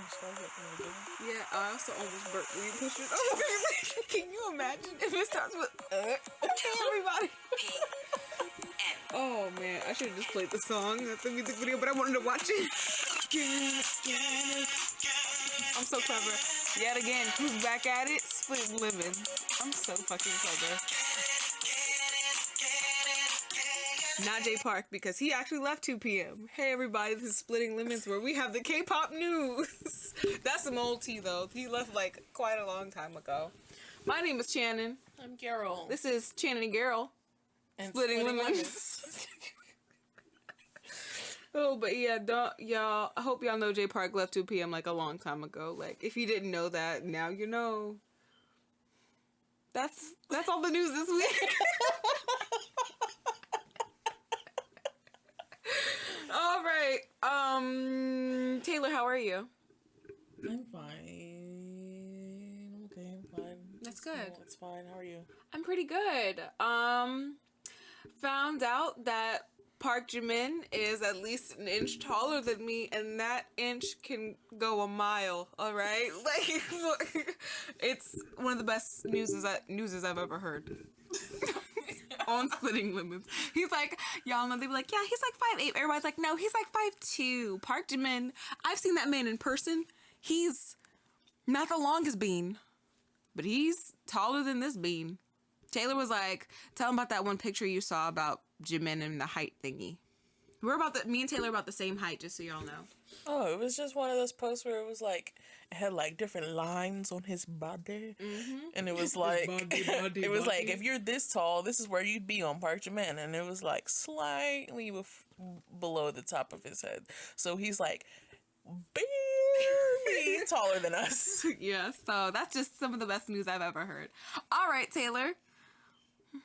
start it from the beginning? Yeah, I also almost burped when you pushed it over. Can you imagine if it starts with everybody? Oh man, I should have just played the song at the music video, but I wanted to watch it. I'm so clever. Yet again, who's back at it? Split lemons. I'm so fucking clever. Not Jay Park, because he actually left 2 p.m. Hey everybody, this is Splitting Lemons, where we have the K-pop news. That's some old tea though. He left like quite a long time ago. My name is Channon. I'm Garol. This is Channon&Garol. And Splitting Lemons. Oh, but yeah, y'all. I hope y'all know Jay Park left 2 p.m. like a long time ago. Like, if you didn't know that, now you know. That's all the news this week. All right. Taylor, how are you? I'm fine. Okay, I'm fine. That's good. It's fine. How are you? I'm pretty good. Found out that Park Jimin is at least an inch taller than me, and that inch can go a mile. All right, like it's one of the best news I've ever heard. On Splitting Lemons. He's like, y'all know, they be like, yeah, he's like 5'8". Everybody's like, no, he's like 5'2". Park Jimin, I've seen that man in person. He's not the longest bean, but he's taller than this bean. Taylor was like, tell him about that one picture you saw about Jimin and the height thingy. Me and Taylor are about the same height, just so y'all know. Oh, it was just one of those posts where it was like, it had like different lines on his body. Mm-hmm. And it was like, it was like, if you're this tall, this is where you'd be on Park Jimin. And it was like slightly below the top of his head. So he's like, barely taller than us. Yeah, so that's just some of the best news I've ever heard. All right, Taylor.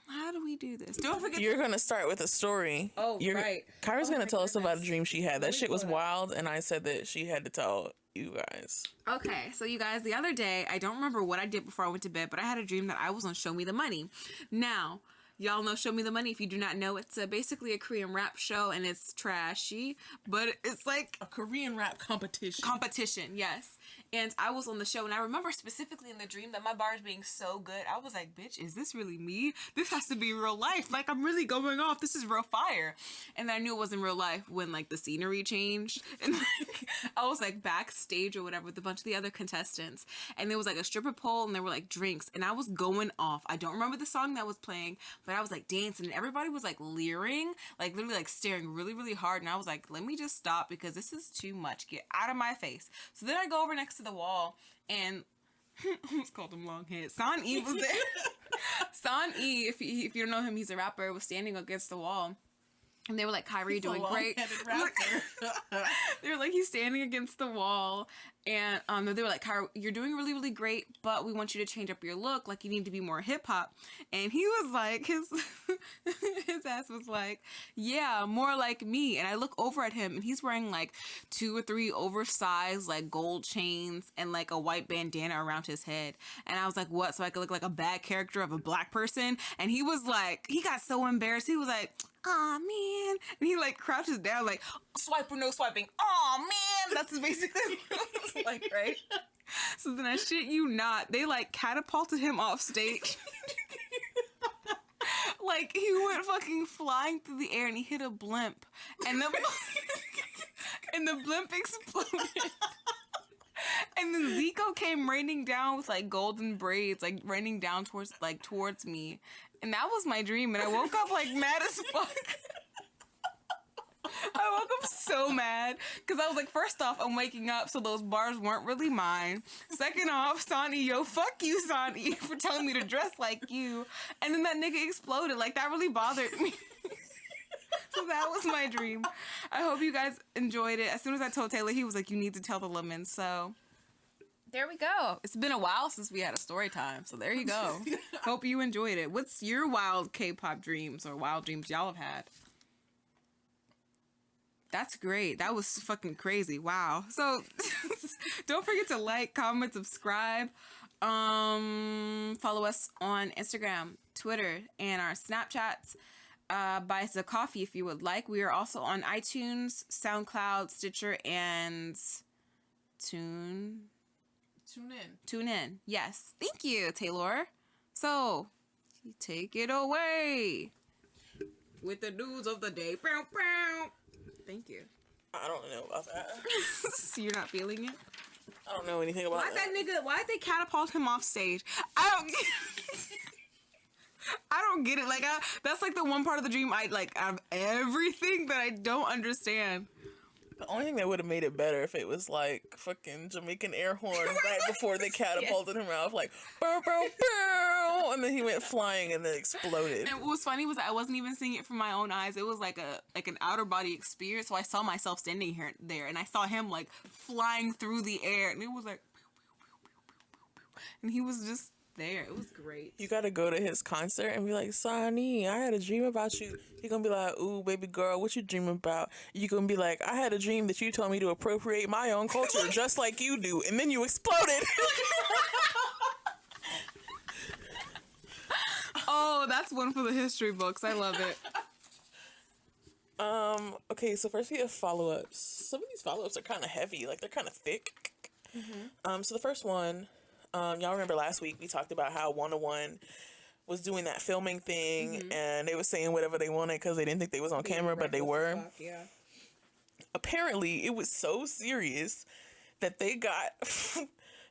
How do we do this? Don't forget. You're going to start with a story. Oh, right. Kyra's going to tell us about a dream she had. That shit was wild, and I said that she had to tell you guys. Okay, so you guys, the other day, I don't remember what I did before I went to bed, but I had a dream that I was on Show Me the Money. Now, y'all know Show Me the Money. If you do not know, it's basically a Korean rap show, and it's trashy, but it's like a Korean rap competition. Competition, yes. And I was on the show, and I remember specifically in the dream that my bars being so good, I was like, bitch, is this really me? This has to be real life. Like, I'm really going off. This is real fire. And then I knew it wasn't real life when, like, the scenery changed. And, like, I was, like, backstage or whatever with a bunch of the other contestants. And there was, like, a stripper pole, and there were, like, drinks. And I was going off. I don't remember the song that was playing, but I was, like, dancing. And everybody was, like, leering, like, literally, like, staring really, really hard. And I was like, let me just stop because this is too much. Get out of my face. So then I go over next to the wall, and I almost called him Longhead. Son-E was there. Son-E, if you don't know him, he's a rapper, was standing against the wall. And they were like, Kyra, you're doing great. They were like, he's standing against the wall. And they were like, Kyra, you're doing really, really great, but we want you to change up your look. Like, you need to be more hip hop. And he was like, his ass was like, yeah, more like me. And I look over at him, and he's wearing like 2 or 3 oversized like gold chains and like a white bandana around his head. And I was like, what? So I could look like a bad character of a black person? And he was like, he got so embarrassed. He was like, aw, man. And he like crouches down like, swipe or no swiping. Aw, man. That's basically what it was like, right? So then I shit you not, they like catapulted him off stage. Like, he went fucking flying through the air, and he hit a blimp. And the blimp exploded. And then Zico came raining down with like golden braids, like raining down towards me. And that was my dream. And I woke up like mad as fuck. I woke up so mad because I was like, first off, I'm waking up, so those bars weren't really mine. Second off, Sonny, yo, fuck you, Sonny, for telling me to dress like you. And then that nigga exploded. Like, that really bothered me. So that was my dream. I hope you guys enjoyed it. As soon as I told Taylor, he was like, you need to tell the lemons. So there we go. It's been a while since we had a story time. So there you go. Hope you enjoyed it. What's your wild K-pop dreams or wild dreams y'all have had? That's great. That was fucking crazy. Wow. So don't forget to like, comment, subscribe. Follow us on Instagram, Twitter, and our Snapchats. Buy us a coffee if you would like. We are also on iTunes, SoundCloud, Stitcher, and Tune in. Yes. Thank you, Taylor. So, take it away with the news of the day. Thank you. I don't know about that. You're not feeling it? I don't know anything about that. Why'd they catapult him off stage? I don't get it. Like, that's like the one part of the dream out of everything that I don't understand. The only thing that would have made it better if it was like fucking Jamaican air horn right before they catapulted him out, like bow, bow, bow, and then he went flying and then exploded. And what was funny was that I wasn't even seeing it from my own eyes. It was like an outer body experience. So I saw myself standing there, and I saw him like flying through the air, and it was like, and he was just there. It was great. You gotta go to his concert and be like, Sonny, I had a dream about you. He gonna be like, ooh, baby girl, what you dreaming about? You gonna be like, I had a dream that you told me to appropriate my own culture just like you do, and then you exploded. Oh, that's one for the history books. I love it. Okay, so first we have follow-ups. Some of these follow-ups are kind of heavy, like they're kind of thick. Mm-hmm. So the first one, y'all remember last week we talked about how 101 was doing that filming thing, and they were saying whatever they wanted because they didn't think they was on camera, but they were. Yeah. Apparently, it was so serious that they got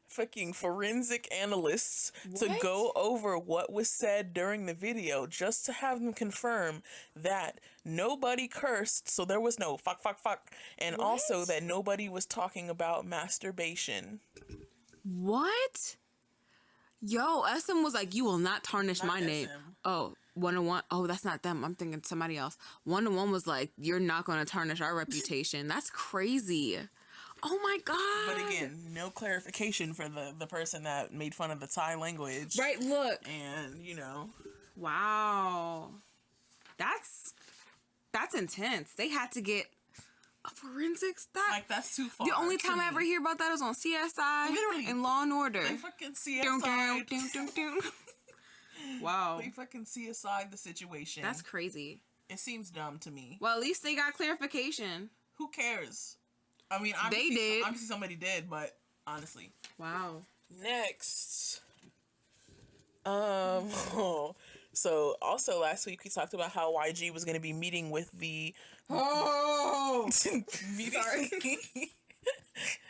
fucking forensic analysts to go over what was said during the video just to have them confirm that nobody cursed, so there was no fuck, and also that nobody was talking about masturbation. What? Yo, SM was like, you will not tarnish my name. Oh, 101. Oh, that's not them. I'm thinking somebody else. 101 was like, you're not going to tarnish our reputation. That's crazy. Oh my God. But again, no clarification for the person that made fun of the Thai language. Right, look. And, you know. Wow. That's intense. They had to get a forensics. That's too far. The only time I ever hear about that is on CSI. Literally. And Law and Order. They fucking CSI. Wow. They fucking CSI the situation. That's crazy. It seems dumb to me. Well, at least they got clarification. Who cares? I mean, they did. Obviously somebody did, but honestly. Wow. Next. So also last week we talked about how YG was going to be meeting with the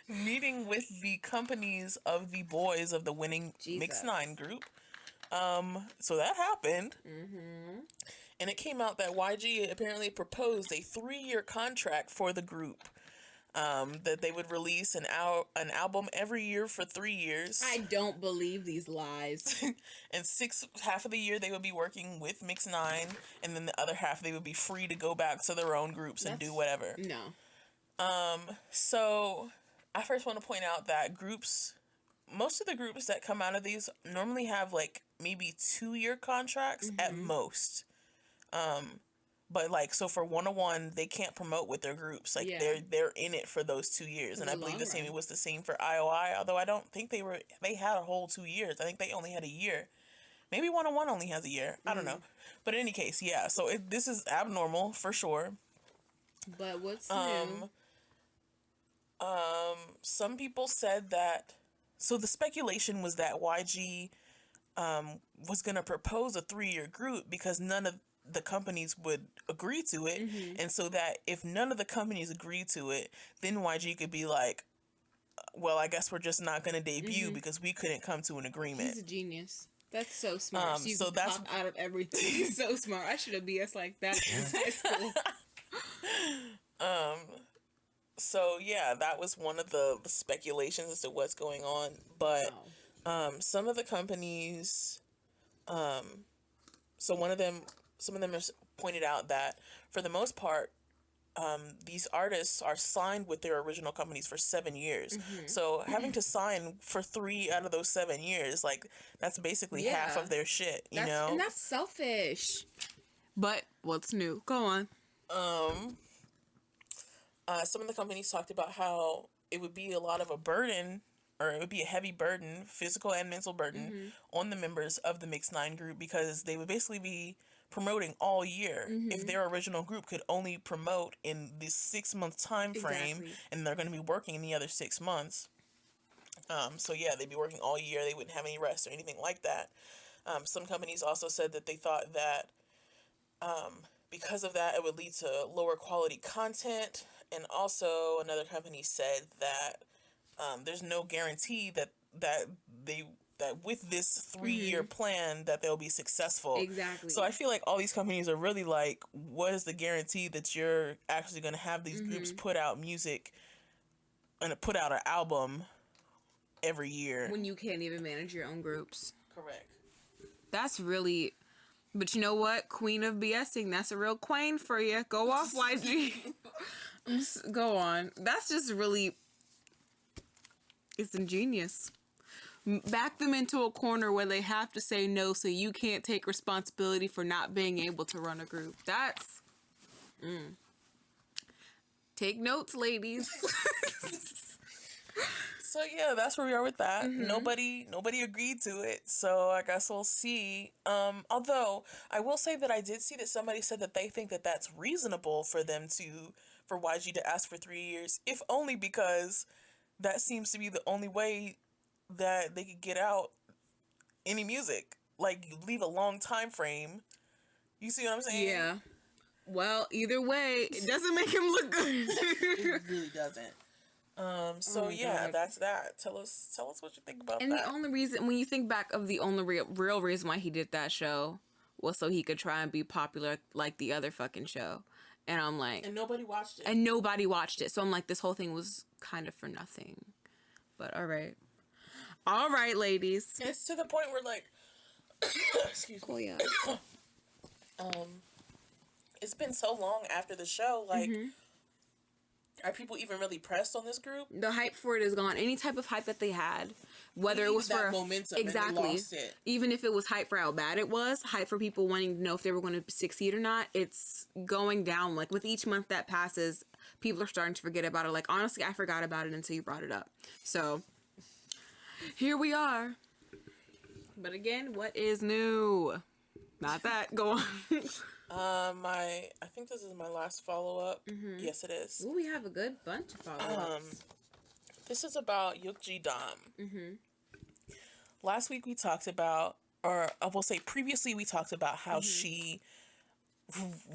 meeting with the companies of the boys of the winning Mix 9 group. So that happened. And it came out that YG apparently proposed a 3-year contract for the group. That they would release an album every year for 3 years. I don't believe these lies. And half of the year they would be working with Mix 9, and then the other half they would be free to go back to their own groups and do whatever. No. So I first want to point out that most of the groups that come out of these normally have like maybe 2-year contracts at most. But like, so for 101, they can't promote with their groups. Like they're in it for those 2 years. And I believe it was the same for IOI, although I don't think they had a whole 2 years. I think they only had a year. Maybe 101 only has a year. I don't know. But in any case, yeah. So this is abnormal for sure. But what's new? Some people said that, so the speculation was that YG was going to propose a 3-year group because none of the companies would agree to it. And so that if none of the companies agree to it, then YG could be like, well, I guess we're just not going to debut because we couldn't come to an agreement. He's a genius. That's so smart. So that's out of everything. He's so smart. I should have BS like that in high school. So yeah, that was one of the speculations as to what's going on. But some of the companies, some of them have pointed out that for the most part, these artists are signed with their original companies for 7 years. So having to sign for 3 out of those 7 years, like that's basically half of their shit, you know? And that's selfish. But what's new? Go on. Some of the companies talked about how it would be a lot of a burden, or it would be a heavy burden, physical and mental burden, on the members of the Mix 9 group, because they would basically be promoting all year if their original group could only promote in this 6-month time frame and they're going to be working in the other 6 months. So yeah, they'd be working all year. They wouldn't have any rest or anything like that. Some companies also said that they thought that because of that, it would lead to lower quality content. And also another company said that there's no guarantee that with this 3-year plan that they'll be successful. Exactly. So I feel like all these companies are really like, what is the guarantee that you're actually going to have these groups put out music and put out an album every year when you can't even manage your own groups? Correct. That's really, but you know what? Queen of BSing. That's a real queen for you. Go off, YG. Go on. That's just really, it's ingenious. Back them into a corner where they have to say no so you can't take responsibility for not being able to run a group. That's... Take notes, ladies. So yeah, that's where we are with that. Nobody agreed to it, so I guess we'll see. Although I will say that I did see that somebody said that they think that that's reasonable for YG to ask for 3 years, if only because that seems to be the only way that they could get out any music. Like, you leave a long time frame. You see what I'm saying? Yeah. Well, either way, it doesn't make him look good. It really doesn't. So yeah, God. That's that. Tell us what you think about that. And the only reason, when you think back of the only real reason why he did that show was so he could try and be popular like the other fucking show. And I'm like... And nobody watched it. So I'm like, this whole thing was kind of for nothing. But all right, ladies. It's to the point where, like... excuse me. Yeah. It's been so long after the show, like... Are people even really pressed on this group? The hype for it is gone. Any type of hype that they had, whether it was for momentum, exactly, and they lost it. Even if it was hype for how bad it was, hype for people wanting to know if they were going to succeed or not, it's going down. Like, with each month that passes, people are starting to forget about it. Like, honestly, I forgot about it until you brought it up. So here we are. But again, what is new? Not that. Go on. I think this is my last follow-up. Yes, it is. Ooh, we have a good bunch of follow-ups. This is about Yuk Jidam. Last week we talked about, or I will say previously we talked about how she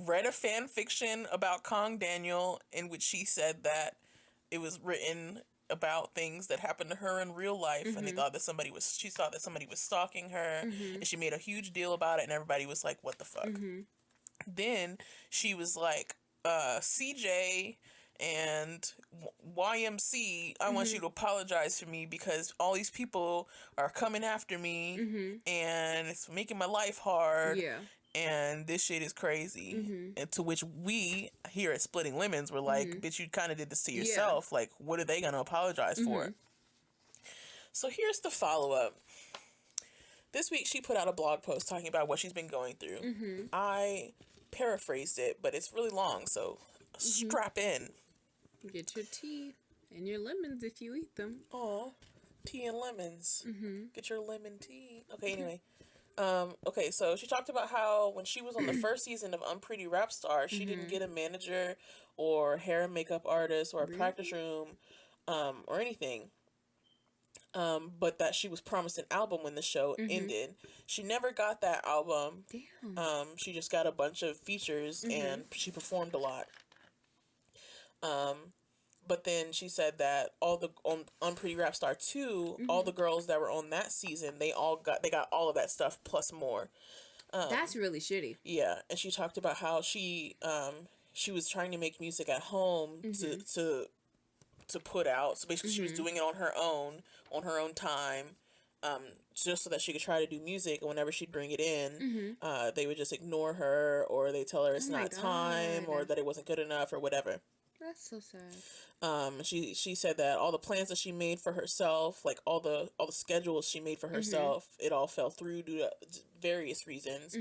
read a fan fiction about Kong Daniel in which she said that it was written about things that happened to her in real life, and she thought that somebody was stalking her, and she made a huge deal about it, and everybody was like, what the fuck? Then she was like, CJ and YMC, I want you to apologize for me because all these people are coming after me and it's making my life hard. Yeah. And this shit is crazy. And to which we here at Splitting Lemons were like, bitch, you kind of did this to yourself. Yeah. Like, what are they going to apologize for? So here's the follow-up. This week, she put out a blog post talking about what she's been going through. I paraphrased it, but it's really long, so strap in. Get your tea and your lemons if you eat them. Aw, tea and lemons. Get your lemon tea. Okay, anyway. Okay, so she talked about how when she was on the first season of Unpretty Rap Star, she didn't get a manager or hair and makeup artist or a practice room or anything. But that she was promised an album when the show ended. She never got that album. Damn. She just got a bunch of features and she performed a lot. But then she said that all the on Pretty Rap Star 2, all the girls that were on that season, they got all of that stuff plus more. That's really shitty. Yeah, and she talked about how she was trying to make music at home to put out. So basically, she was doing it on her own time, just so that she could try to do music. And whenever she'd bring it in, they would just ignore her, or they tell her it's not time, or that it wasn't good enough, or whatever. That's so sad. She said that all the plans that she made for herself, like all the schedules she made for herself, it all fell through due to various reasons.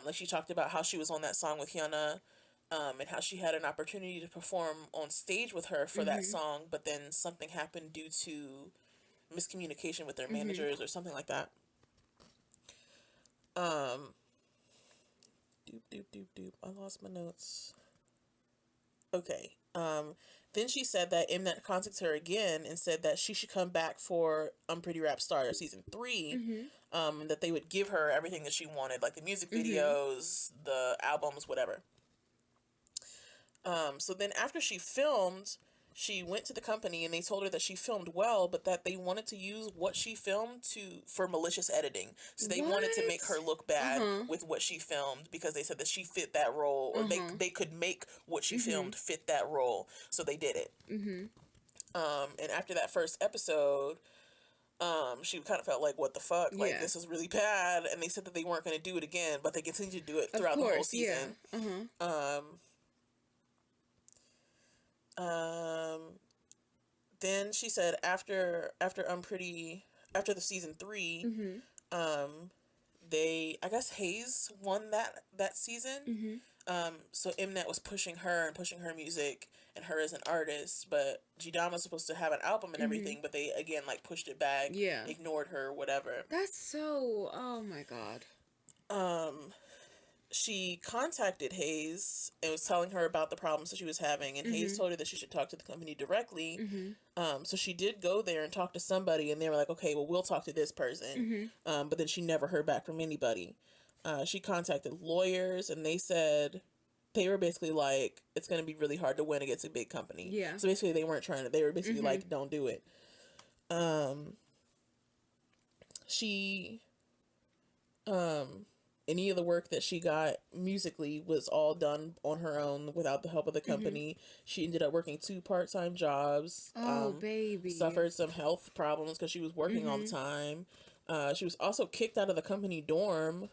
Like she talked about how she was on that song with Kiana, and how she had an opportunity to perform on stage with her for that song, but then something happened due to miscommunication with their managers or something like that. I lost my notes. Okay. Then she said that Mnet contacted her again and said that she should come back for Pretty Rap Star season 3. That they would give her everything that she wanted, like the music videos, the albums, whatever. So then after she filmed, she went to the company and they told her that she filmed well, but that they wanted to use what she filmed for malicious editing. So they wanted to make her look bad with what she filmed because they said that she fit that role, or they could make what she filmed fit that role. So they did it. And after that first episode, she kind of felt like, what the fuck? Like, this is really bad. And they said that they weren't going to do it again, but they continued to do it throughout the whole season. Then she said after the season 3, I guess Hayes won that season. So Mnet was pushing her and pushing her music and her as an artist, but Jidam was supposed to have an album and everything, but they again like pushed it back, ignored her, whatever. That's so, oh my god. She contacted Hayes and was telling her about the problems that she was having, and Hayes told her that she should talk to the company directly. So she did go there and talk to somebody, and they were like, okay, well, we'll talk to this person. But then she never heard back from anybody. She contacted lawyers, and they were basically like, it's going to be really hard to win against a big company. Yeah. So basically they weren't trying to, they were basically like, don't do it. Any of the work that she got musically was all done on her own without the help of the company. She ended up working 2 part-time jobs. Oh, baby. Suffered some health problems because she was working all the time. She was also kicked out of the company dorm.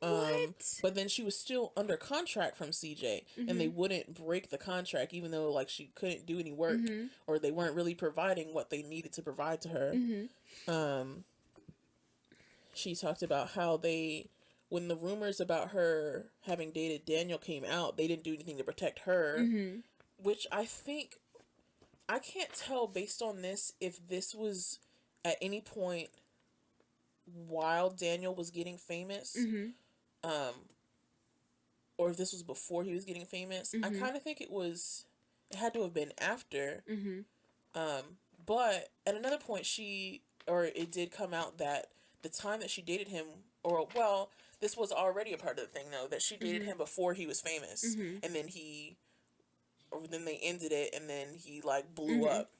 But then she was still under contract from CJ, and they wouldn't break the contract even though like she couldn't do any work or they weren't really providing what they needed to provide to her. She talked about how when the rumors about her having dated Daniel came out, they didn't do anything to protect her, which I think, I can't tell based on this if this was at any point while Daniel was getting famous, or if this was before he was getting famous. I kind of think it had to have been after, but at another point it did come out that the time that she dated him, this was already a part of the thing though, that she dated him before he was famous, and then then they ended it, and then he like blew up.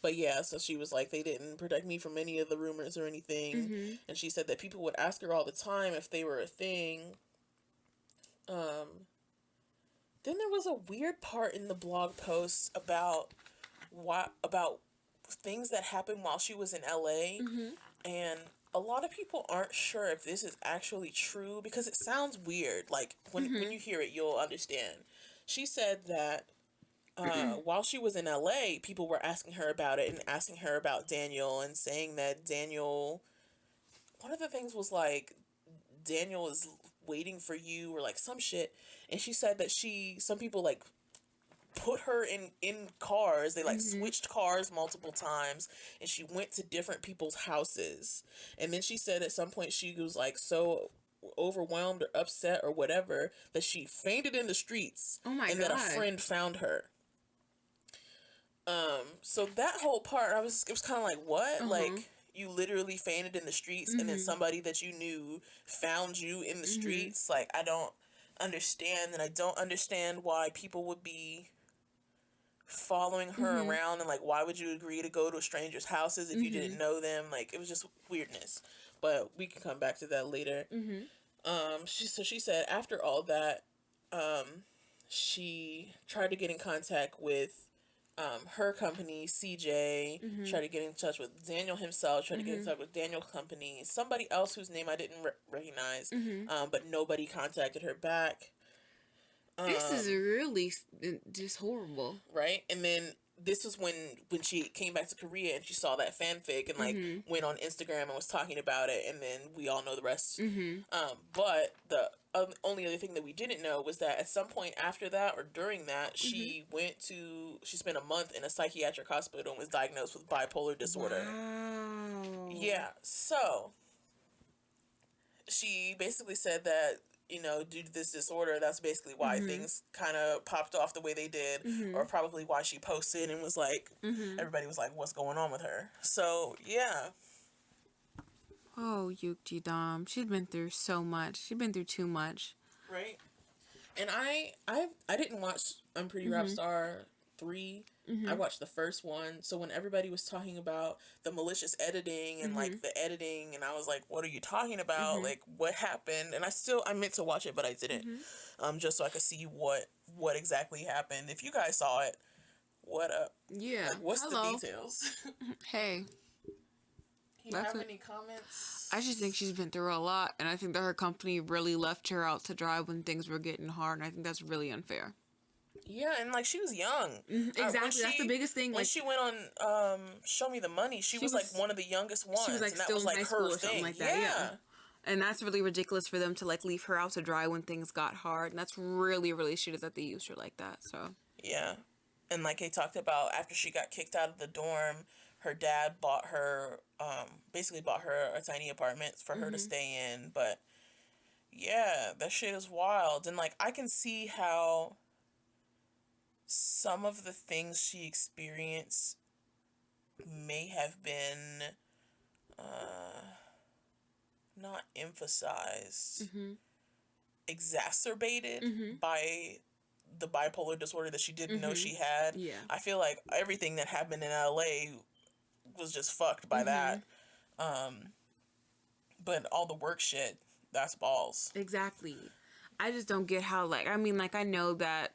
But yeah, so she was like, they didn't protect me from any of the rumors or anything, and she said that people would ask her all the time if they were a thing. Then there was a weird part in the blog post about things that happened while she was in LA, and a lot of people aren't sure if this is actually true because it sounds weird. Like when you hear it, you'll understand. She said that while she was in LA, people were asking her about it and asking her about Daniel and saying that Daniel, one of the things was like, Daniel is waiting for you or like some shit. And she said that some people like put her in cars. They like switched cars multiple times, and she went to different people's houses. And then she said at some point she was like so overwhelmed or upset or whatever that she fainted in the streets. Oh my God. That a friend found her. So that whole part, it was kind of like, what? Like, you literally fainted in the streets, and then somebody that you knew found you in the streets? Like, I don't understand, and I don't understand why people would be following her around, and like, why would you agree to go to a stranger's houses if you didn't know them? Like, it was just weirdness, but we can come back to that later. She said after all that, she tried to get in contact with her company, CJ, tried to get in touch with Daniel himself, tried to get in touch with Daniel's company, somebody else whose name I didn't recognize, but nobody contacted her back. This is really just horrible. Right? And then this was when she came back to Korea and she saw that fanfic and like went on Instagram and was talking about it, and then we all know the rest. But the only other thing that we didn't know was that at some point after that or during that, she spent a month in a psychiatric hospital and was diagnosed with bipolar disorder. Wow. Yeah. So she basically said that, you know, due to this disorder, that's basically why things kind of popped off the way they did, or probably why she posted and was like, everybody was like, what's going on with her? So, yeah. Oh, Yuk Jidam. She's been through so much. She's been through too much. Right. And I didn't watch Pretty Rap Star 3. I watched the first one. So when everybody was talking about the malicious editing and like the editing, and I was like, what are you talking about? Like, what happened? And I meant to watch it, but I didn't. Just so I could see what exactly happened. If you guys saw it, what up? Yeah. Like, what's Hello. the details? Hey. You have any comments? I just think she's been through a lot, and I think that her company really left her out to dry when things were getting hard, and I think that's really unfair. Yeah, and like she was young. Exactly, that's the biggest thing. When like she went on Show Me the Money, she was like one of the youngest ones. She was like and still that was in like high school or something like that. Yeah. And that's really ridiculous for them to like leave her out to dry when things got hard, and that's really, really shitty that they used her like that. So yeah, and like they talked about after she got kicked out of the dorm, her dad bought her basically bought her a tiny apartment for her to stay in. But yeah, that shit is wild, and like I can see how some of the things she experienced may have been not emphasized, exacerbated by the bipolar disorder that she didn't know she had. Yeah. I feel like everything that happened in LA was just fucked by that. But all the work shit, that's balls. exactly. I just don't get how I know that,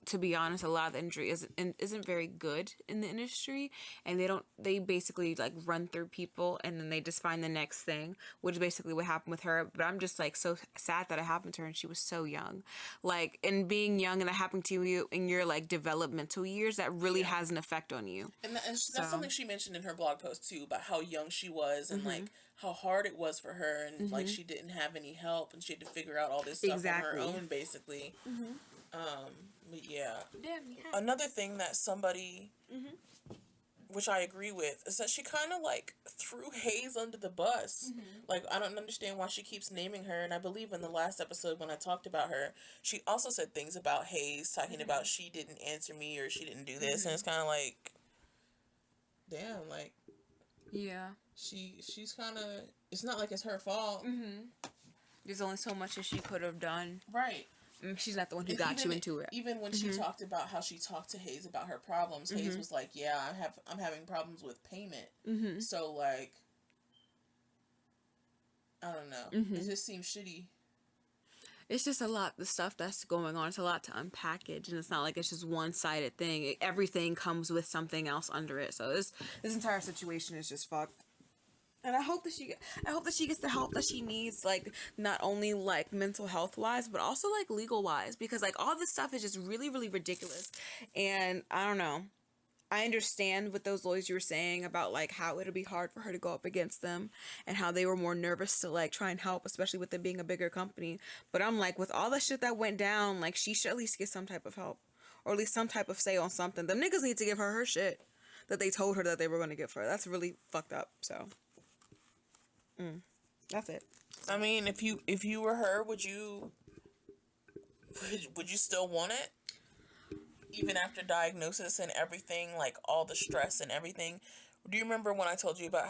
to be honest, a lot of the industry isn't very good in the industry, and they basically like run through people and then they just find the next thing, which is basically what happened with her. But I'm just like so sad that it happened to her and she was so young. Like, and being young and that happened to you in your like developmental years, that really has an effect on you. And that's something she mentioned in her blog post too, about how young she was and like how hard it was for her, and like she didn't have any help and she had to figure out all this stuff on her own basically. But yeah. Another thing that somebody, which I agree with, is that she kind of like threw Hayes under the bus. Like, I don't understand why she keeps naming her. And I believe in the last episode when I talked about her, she also said things about Hayes, talking about she didn't answer me or she didn't do this. And it's kind of like, damn, like, yeah, she's kind of, it's not like it's her fault. There's only so much that she could have done. Right. She's not the one who got you into it. Even when she talked about how she talked to Hayes about her problems, Hayes was like, "Yeah, I'm having problems with payment." So like, I don't know. It just seems shitty. It's just a lot, the stuff that's going on. It's a lot to unpackage, and it's not like it's just one-sided thing. Everything comes with something else under it. So this entire situation is just fucked. And I hope that she gets the help that she needs, like, not only, like, mental health wise, but also, like, legal wise, because, like, all this stuff is just really, really ridiculous. And I don't know. I understand what those lawyers you were saying about, like, how it'll be hard for her to go up against them and how they were more nervous to, like, try and help, especially with it being a bigger company. But I'm like, with all the shit that went down, like, she should at least get some type of help, or at least some type of say on something. Them niggas need to give her shit that they told her that they were going to give her. That's really fucked up. So that's it. I mean, if you were her, would you still want it? Even after diagnosis and everything, like all the stress and everything. Do you remember when I told you about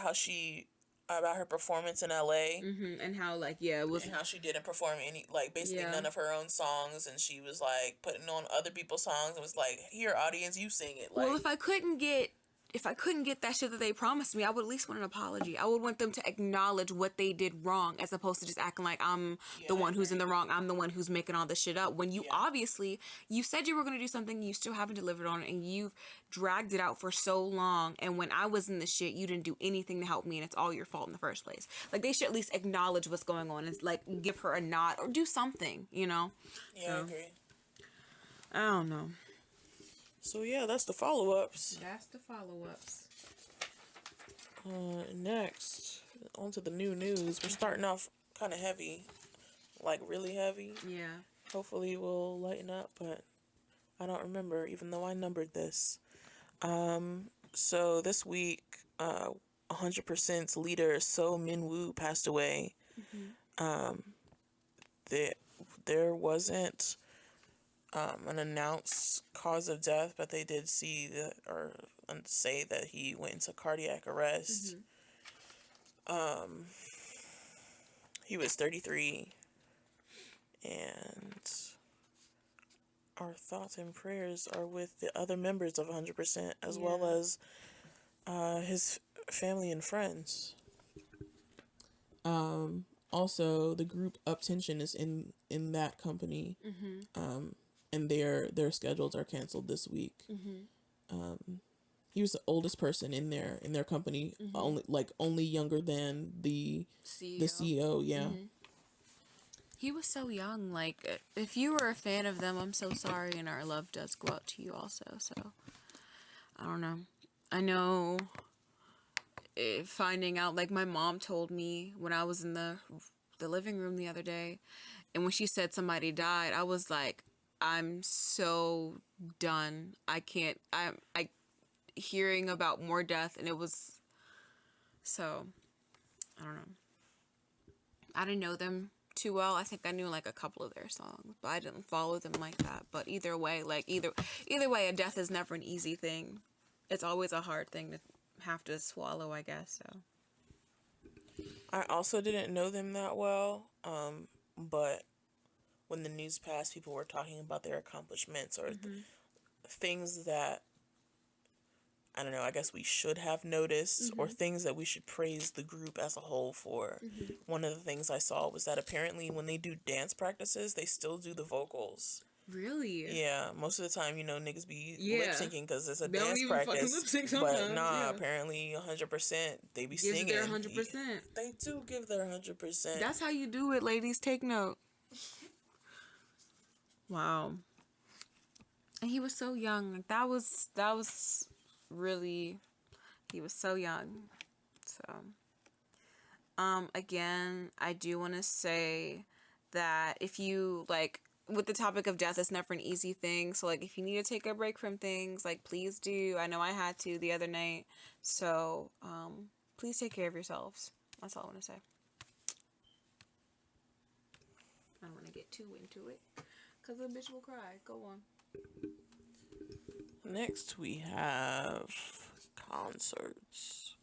about her performance in LA? And how, like, yeah, it was... And how she didn't perform any, like, basically none of her own songs, and she was, like, putting on other people's songs. It was like, here, audience, you sing it. Like, well, if I couldn't get that shit that they promised me, I would at least want an apology. I would want them to acknowledge what they did wrong, as opposed to just acting like I'm the one who's in the wrong. I'm the one who's making all this shit up. When you obviously, you said you were going to do something, you still haven't delivered on it, and you've dragged it out for so long. And when I was in this shit, you didn't do anything to help me, and it's all your fault in the first place. Like, they should at least acknowledge what's going on and, like, give her a nod or do something, you know? Yeah, I agree. I don't know. So, yeah, that's the follow-ups. Next, on to the new news. We're starting off kind of heavy. Like, really heavy. Yeah. Hopefully we'll lighten up, but I don't remember, even though I numbered this. So, this week, 100%'s leader So Min-woo passed away. There wasn't an announced cause of death, but they did say that he went into cardiac arrest. He was 33, and our thoughts and prayers are with the other members of 100%, as well as his family and friends. Also, the group Uptension is in that company, and their schedules are canceled this week. He was the oldest person in their company, only younger than the CEO. Yeah. He was so young. Like, if you were a fan of them, I'm so sorry, and our love does go out to you also. So, I don't know. I know. Finding out, like, my mom told me when I was in the living room the other day, and when she said somebody died, I was like, I'm so done. I hearing about more death, and it was so, I don't know. I didn't know them too well. I think I knew like a couple of their songs, but I didn't follow them like that. But either way, a death is never an easy thing. It's always a hard thing to have to swallow, I guess. So I also didn't know them that well, but when the news passed, people were talking about their accomplishments or things that, I don't know, I guess we should have noticed, or things that we should praise the group as a whole for. One of the things I saw was that apparently when they do dance practices, they still do the vocals. Really? Yeah, most of the time, niggas be lip syncing because it's a dance practice. But apparently 100%, they be singing. Their 100%. They do give their 100%. That's how you do it, ladies. Take note. Wow. And he was so young. Like, that was really, he was so young. So, again, I do want to say that if you, like, with the topic of death, it's never an easy thing. So, like, if you need to take a break from things, like, please do. I know I had to the other night. So, please take care of yourselves. That's all I want to say. I don't want to get too into it, because the bitch will cry. Go on. Next, we have concerts.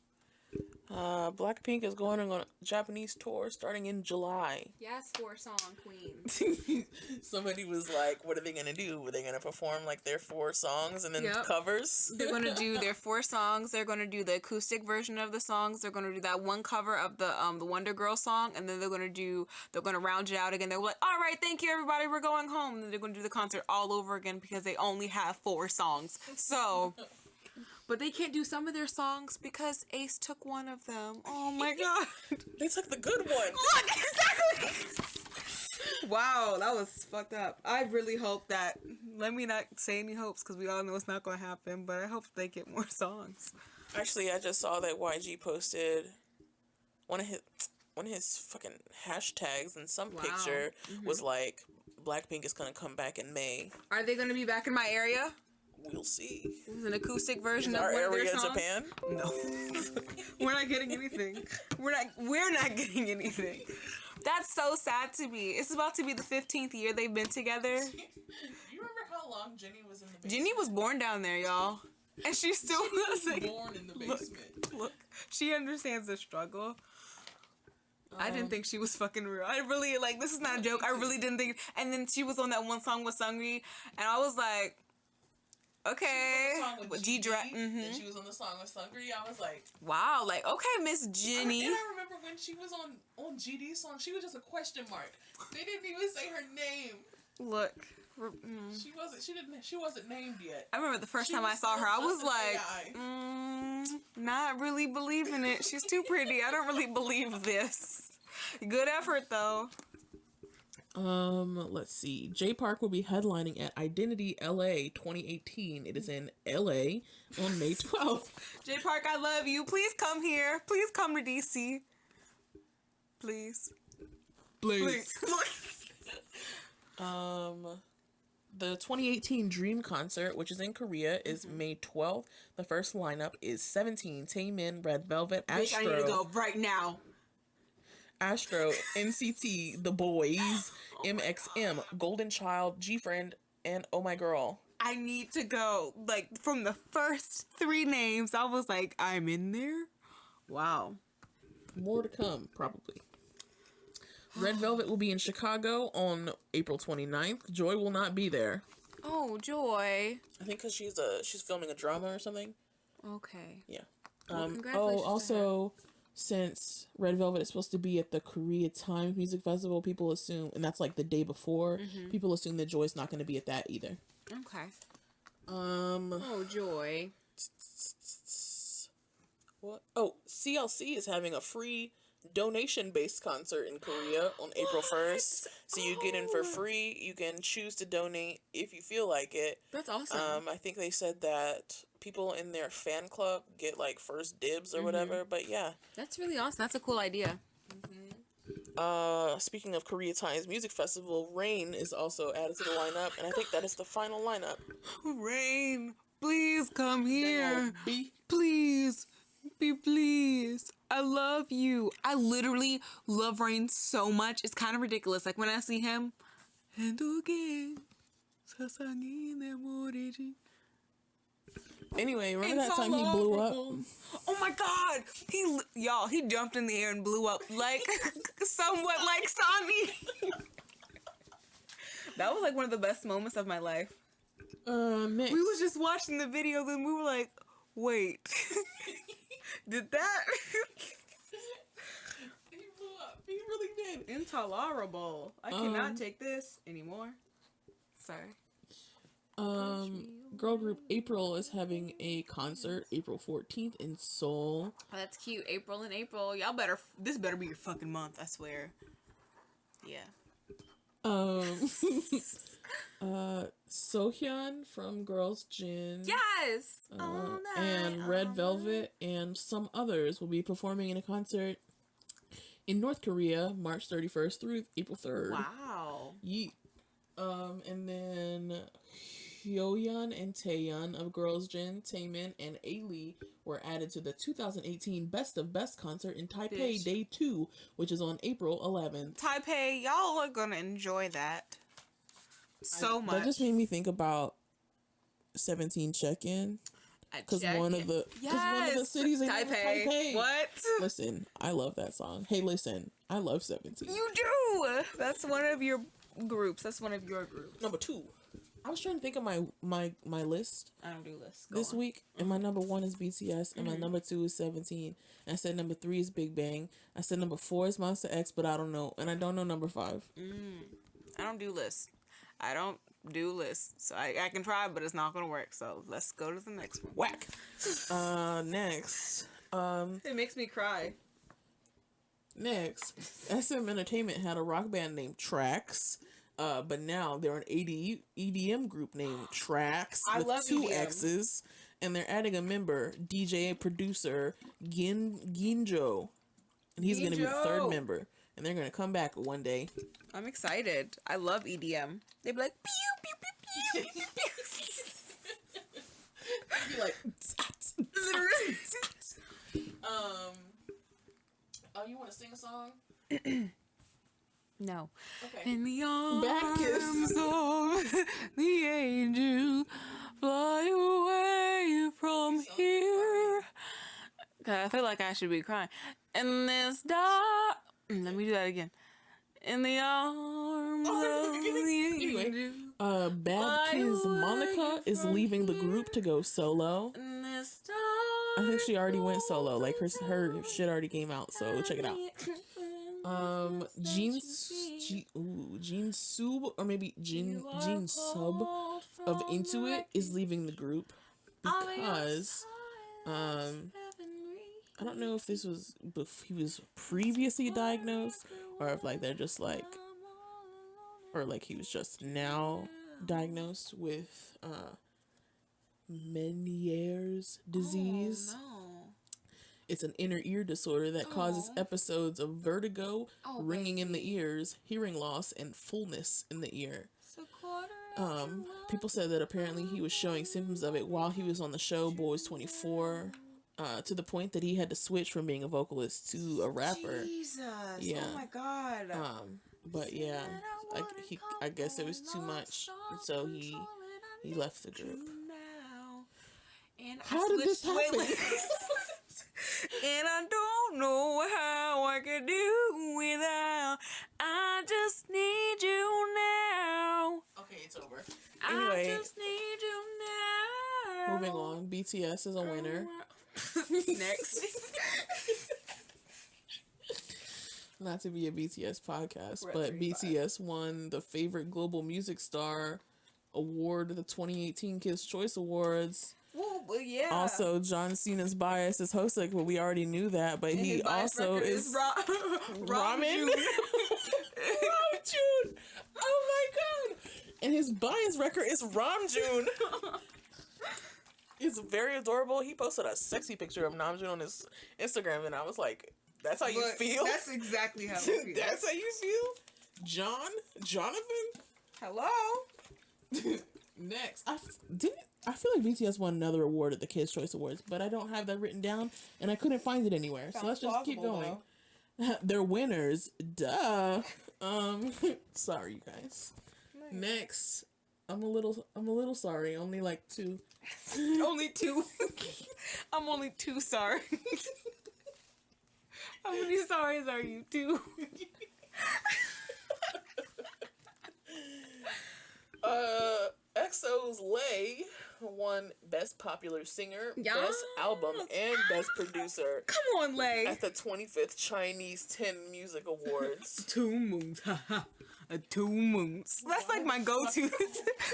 Blackpink is going on a Japanese tour starting in July. Yes, 4-song queens. Somebody was like, what are they going to do? Were they going to perform like their 4 songs and then covers? They're going to do their 4 songs. They're going to do the acoustic version of the songs. They're going to do that one cover of the Wonder Girl song, and then they're going to round it out again. They're like, all right, thank you everybody, we're going home. And then they're going to do the concert all over again because they only have 4 songs. So, but they can't do some of their songs because Ace took one of them. Oh my god. They took the good one. Look, exactly. Wow, that was fucked up. I really hope that, let me not say any hopes because we all know it's not going to happen, but I hope they get more songs. Actually, I just saw that YG posted one of his fucking hashtags, and some picture was like, Blackpink is going to come back in May. Are they going to be back in my area? We'll see. It's an acoustic version of our one area of their songs? Japan? No. We're not getting anything. We're not getting anything. That's so sad to me. It's about to be the 15th year they've been together. You remember how long Jenny was in the basement? Jenny was born down there, y'all. And she still was born in the basement. Look, she understands the struggle. I didn't think she was fucking real. I really, like, this is not a joke. I really didn't think. And then she was on that one song with Sungri, and I was like, okay. She was on the song with G-Dra- and she was on the song with Sungri. I was like, wow, like, okay, Miss Jenny. I remember when she was on GD's song, she was just a question mark. They didn't even say her name. Look. She wasn't named yet. I remember the first time I saw her, I was like, not really believing it. She's too pretty. I don't really believe this. Good effort, though. Let's see. J Park will be headlining at Identity LA 2018. It is in LA on May 12th. J Park, I love you. Please come here. Please come to DC. Please. The 2018 Dream Concert, which is in Korea, is May 12th. The first lineup is 17, Taemin, Red Velvet, Astro. I need to go right now. Astro, NCT, The Boys, MXM, Golden Child, G-Friend, and Oh My Girl. I need to go. Like, from the first 3 names, I was like, I'm in there? Wow. More to come, probably. Red Velvet will be in Chicago on April 29th. Joy will not be there. Oh, Joy. I think because she's filming a drama or something. Okay. Yeah. Well, congratulations also, since Red Velvet is supposed to be at the Korea Times Music Festival, people assume, and that's like the day before, people assume that Joy's not going to be at that either. Okay. Oh, Joy. What? Oh, CLC is having a free donation-based concert in Korea on April 1st. So you get in for free. You can choose to donate if you feel like it. That's awesome. I think they said that people in their fan club get like first dibs or whatever. But yeah. That's really awesome. That's a cool idea. Speaking of Korea Times Music Festival, Rain is also added to the lineup, and I think that is the final lineup. Rain, please come here. B. Please. Please. I love you. I literally love Rain so much. It's kind of ridiculous. Like when I see him, and again, 사랑이 내 모래지. Anyway, remember that time he blew up? Oh my god! He jumped in the air and blew up like somewhat like Sonny. That was like one of the best moments of my life. Next. We was just watching the video, then we were like, wait. Did that? He blew up. He really did. Intolerable. I cannot take this anymore. Sorry. Girl group April is having a concert April 14th in Seoul. Oh, that's cute. April and April. Y'all this better be your fucking month, I swear. Yeah. Sohyun from Girls' Gin. Yes! And Red Velvet and some others will be performing in a concert in North Korea, March 31st through April 3rd. Wow. Yeet. And then Hyoyeon and Taeyeon of Girls' Gin, Taemin, and Ailey were added to the 2018 Best of Best concert in Taipei Day 2, which is on April 11th. Taipei, y'all are gonna enjoy that so much. That just made me think about 17 check-in. Because one of the cities in Taipei. What? Listen, I love that song. Hey, listen, I love 17. You do. That's one of your groups. That's one of your groups. Number 2. I was trying to think of my list. I don't do lists. This week, and my number 1 is BTS, and my number 2 is 17. And I said number 3 is Big Bang. I said number 4 is Monster X, but I don't know, and I don't know number 5. I don't do lists. I don't do lists, so I can try, but it's not gonna work. So let's go to the next one. Whack. Next. It makes me cry. Next, SM Entertainment had a rock band named Trax. But now they're an EDM group named Trax with 2 EDM. X's, and they're adding a member, DJ and producer Ginjo, and he's going to be the 3rd member, and they're going to come back one day. I'm excited. I love EDM. They'd be like, pew, pew, pew, pew, pew. They'd be like, oh, you want to sing a song? No. Okay. In the arms of the angel, fly away from here. Okay, I feel like I should be crying. In this dark... Let me do that again. In the arms of the angel. Anyway, Bad Kids Monica is leaving the group to go solo. In this dark... I think she already went solo. Like, her shit already came out, so check it out. Jin Sub, or maybe Jin Sub of Intuit is leaving the group because I don't know if this was he was previously diagnosed, or if like they're just like, or like he was just now diagnosed with Meniere's disease. Oh, no. It's an inner ear disorder that causes episodes of vertigo, ringing in the ears, hearing loss, and fullness in the ear. People said that apparently he was showing symptoms of it while he was on the show Boys 24 to the point that he had to switch from being a vocalist to a rapper. Jesus. Yeah. Oh my God. But yeah, I guess it was too much, and so he left the group. And how did this happen? And I don't know how I could do without. I just need you now. Okay, it's over. Anyway, I just need you now. Moving on. BTS is a winner. Next. Not to be a BTS podcast, We're at but 35. BTS won the favorite global music star award, the 2018 Kids' Choice Awards. Well, yeah. Also, John Cena's bias is hosting, but we already knew that. But he also is Ramen. Ramen June. Oh my God! And his bias record is Ramjoon. It's very adorable. He posted a sexy picture of Namjoon on his Instagram, and I was like, "That's how you feel." That's exactly how I feel. That's how you feel, Jonathan. Hello. Next, I feel like BTS won another award at the Kids' Choice Awards, but I don't have that written down, and I couldn't find it anywhere. So let's just keep going. They're winners. Duh. Sorry, you guys. Next, I'm a little sorry. Only like 2. Only 2. I'm only 2 sorry. How many sorries are you? 2. EXO's Lay won Best Popular Singer, Best Album, and Best Producer. Come on, Lay. At the 25th Chinese 10 Music Awards. 2 moons. 2 moons. That's like my go-to.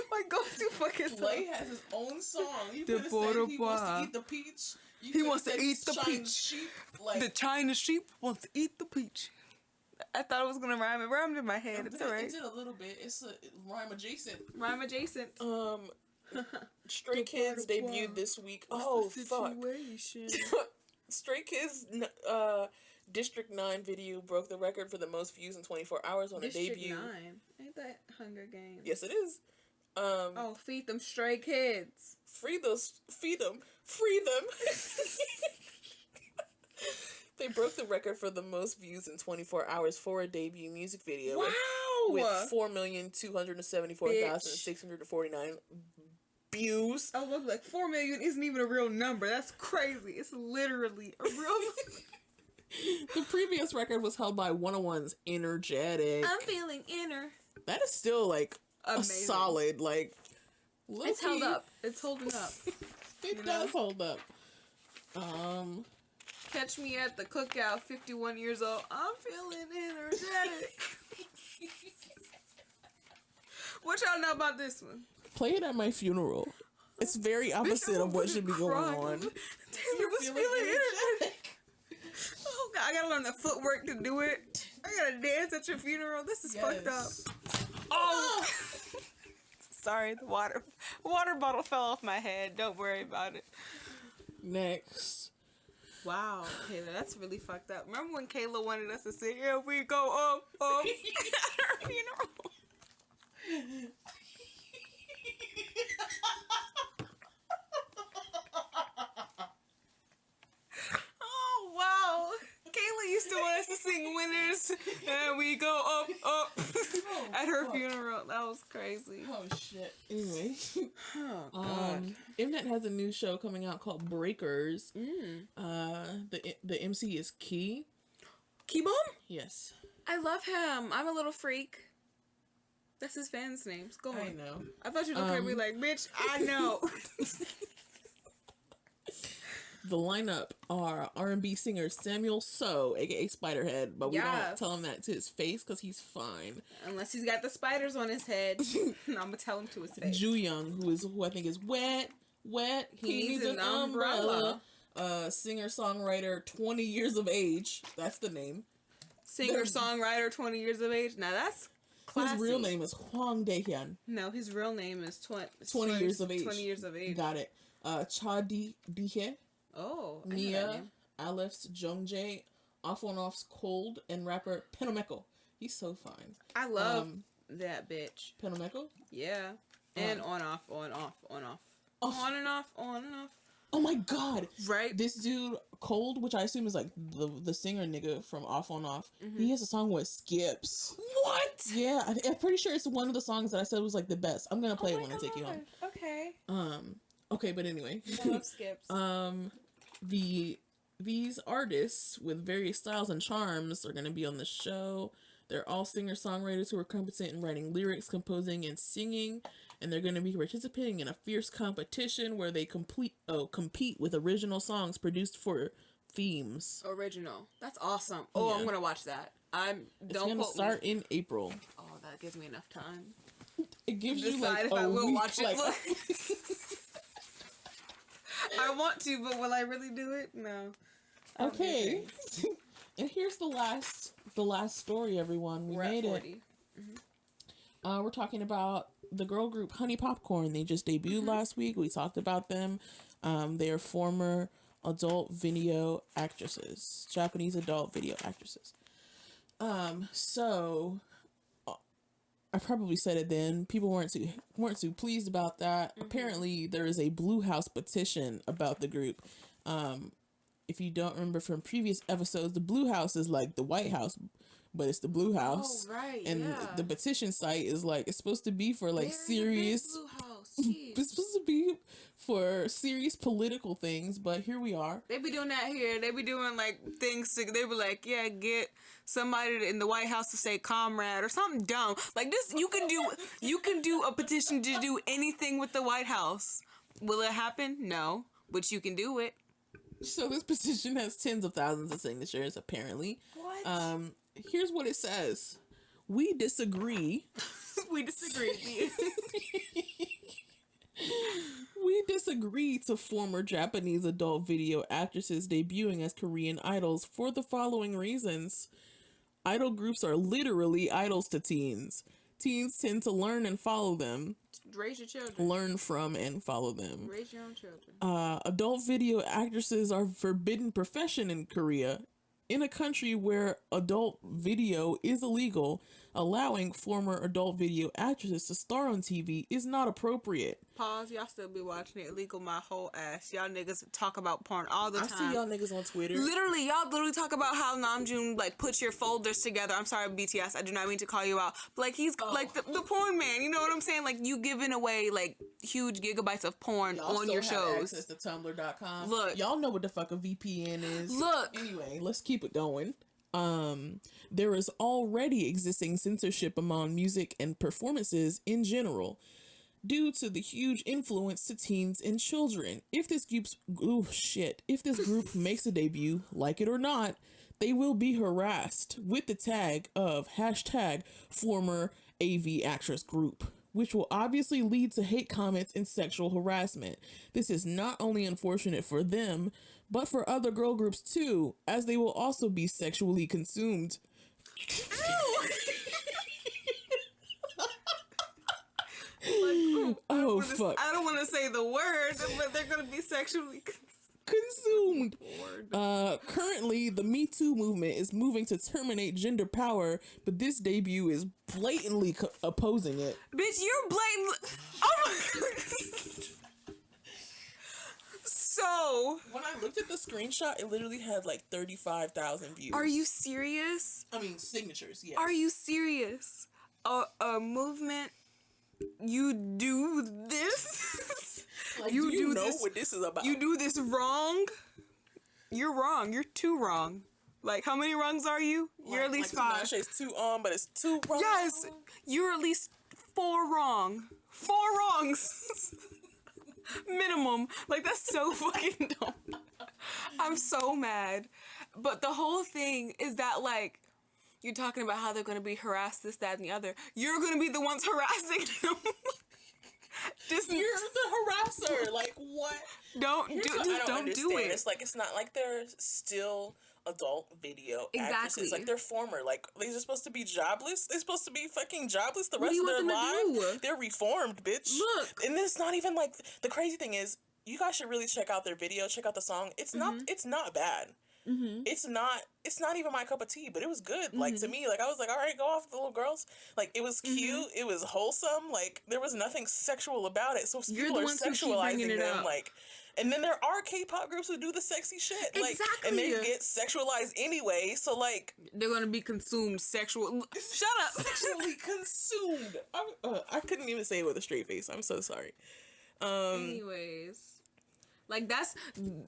My go-to fucking song. Lay has his own song. You could have said he wants to eat the peach. He wants to eat the peach. Sheep, the China sheep wants to eat the peach. I thought it was gonna rhyme. It rhymed in my head. It's alright. It did a little bit. It's a rhyme adjacent. Rhyme adjacent. Stray Kids debuted this week. Oh fuck. Stray Kids District 9 video broke the record for the most views in 24 hours on a debut. District 9? Ain't that Hunger Games? Yes, it is. Feed them stray kids. Free them. They broke the record for the most views in 24 hours for a debut music video. Wow! With 4,274,649 views. Oh, look, like 4 million isn't even a real number. That's crazy. It's literally a real The previous record was held by 101's Energetic. I'm feeling inner. That is still like amazing. A solid, like. It's held up. It's holding up. It does hold up. Catch me at the cookout, 51 years old. I'm feeling energetic. What y'all know about this one? Play it at my funeral. It's very opposite of what should be going on. Taylor was feeling energetic. Oh God, I gotta learn the footwork to do it. I gotta dance at your funeral. This is fucked up. Oh! Sorry, the water bottle fell off my head. Don't worry about it. Next. Wow, Kayla, that's really fucked up. Remember when Kayla wanted us to sing, "Here we go up, up," at her funeral? Oh, wow. Kayla used to want us to sing "Winners," and we go up, up, at her funeral. That was crazy. Oh, shit. Anyway. Oh, God. Mnet has a new show coming out called Breakers. The MC is Key. Key-Bomb? Yes. I love him. I'm a little freak. That's his fans' names. Go on. I know. I thought you were going to be like, bitch, I know. The lineup are R&B singer Samuel So, aka Spiderhead, but we don't tell him that to his face because he's fine. Unless he's got the spiders on his head. I'm gonna tell him to his face. Ju Young, who I think is wet. He needs an umbrella. Singer-songwriter, 20 years of age. That's the name. Singer-songwriter, 20 years of age. Now that's classy. His real name is Hwang Daehyun. No, his real name is 20 years of age. 20 years of age. Got it. Cha Dihye. Oh, Nia, Aleph Jongjae, Off on Off's Cold, and rapper Penomeko. He's so fine. I love that bitch. Penomeko? Yeah. And on off. On and off. On and off. Oh my god! Right? This dude, Cold, which I assume is like the singer nigga from Off on Off, he has a song with Skips. What? Yeah, I'm pretty sure it's one of the songs that I said was like the best. I'm gonna play it when I take you home. Okay. Okay, but anyway. I love Skips. These artists with various styles and charms are gonna be on the show. They're all singer-songwriters who are competent in writing lyrics, composing, and singing. And they're going to be participating in a fierce competition where they compete with original songs produced for themes. Original. That's awesome. Oh, yeah. I'm going to watch that. It's going to start in April. Oh, that gives me enough time. It gives you like if a I will week, watch it. Look. I want to, but will I really do it? No. Okay. And here's the last story, everyone. We made it. We're talking about the girl group Honey Popcorn. They just debuted last week. We talked about them. They are former adult video actresses, Japanese adult video actresses. So I probably said it then. People weren't too pleased about that. Apparently, there is a Blue House petition about the group. If you don't remember from previous episodes, the Blue House is like the White House, but it's the Blue House. Oh, right. And the petition site is like, it's supposed to be for like serious. Blue House. It's supposed to be for serious political things, but here we are. They be doing that here. They be doing like things. They be like, yeah, get somebody in the White House to say comrade or something dumb like this. You can do a petition to do anything with the White House. Will it happen? No, but you can do it. So this petition has tens of thousands of signatures, apparently. What? Here's what it says. We disagree. We disagree. We disagree to former Japanese adult video actresses debuting as Korean idols for the following reasons. Idol groups are literally idols to teens. Teens tend to learn and follow them. Raise your children. Learn from and follow them. Raise your own children. Adult video actresses are a forbidden profession in Korea. In a country where adult video is illegal, allowing former adult video actresses to star on TV is not appropriate. Pause. Y'all still be watching it illegal my whole ass. Y'all niggas talk about porn all the time. I see y'all niggas on Twitter. Y'all talk about how Namjoon like puts your folders together. I'm sorry, BTS. I do not mean to call you out. But like he's like the porn man. You know what I'm saying? Like you giving away like huge gigabytes of porn y'all on your shows. Access to Tumblr.com. Look, y'all know what the fuck a VPN is. Look. Anyway, let's keep it going. There is already existing censorship among music and performances in general due to the huge influence to teens and children. If this group makes a debut, like it or not, they will be harassed with the tag of #former AV actress group, which will obviously lead to hate comments and sexual harassment. This is not only unfortunate for them, but for other girl groups too, as they will also be sexually consumed. Fuck. I don't want to say the word, but they're going to be sexually consumed. Currently, the Me Too movement is moving to terminate gender power, but this debut is blatantly opposing it. Bitch, you're blatant. Oh my God. So when I looked at the screenshot, it literally had like 35,000 views. Are you serious? I mean, signatures, yes. Are you serious? A movement, you do this? Like, do you know what this is about? You do this wrong? You're wrong. You're too wrong. Like, how many wrongs are you? You're at least 5. It's 2 but it's 2 wrong. Yes! You're at least 4 wrong. 4 wrongs. Minimum. Like, that's so fucking dumb. I'm so mad. But the whole thing is that, like, you're talking about how they're going to be harassed, this, that, and the other. You're going to be the ones harassing them. You're the harasser. Like, what? Don't do it. It's like, it's not like they're still adult video actresses. Like, they're former. Like, they're supposed to be jobless. They're supposed to be fucking jobless the rest of their lives. They're reformed, bitch. Look. And it's not even like, the crazy thing is, you guys should really check out their video, check out the song. It's not bad. Mm-hmm. It's not it's not even my cup of tea, but it was good. Like, to me, like, I was like, all right, go off, the little girls. Like, it was cute. It was wholesome. Like, there was nothing sexual about it. So people are sexualizing them. Like, and then there are K-pop groups who do the sexy shit. Like, exactly. And they get sexualized anyway. So, like, they're going to be consumed sexual. Shut up. Sexually consumed. I couldn't even say it with a straight face. I'm so sorry. Anyways. Like, that's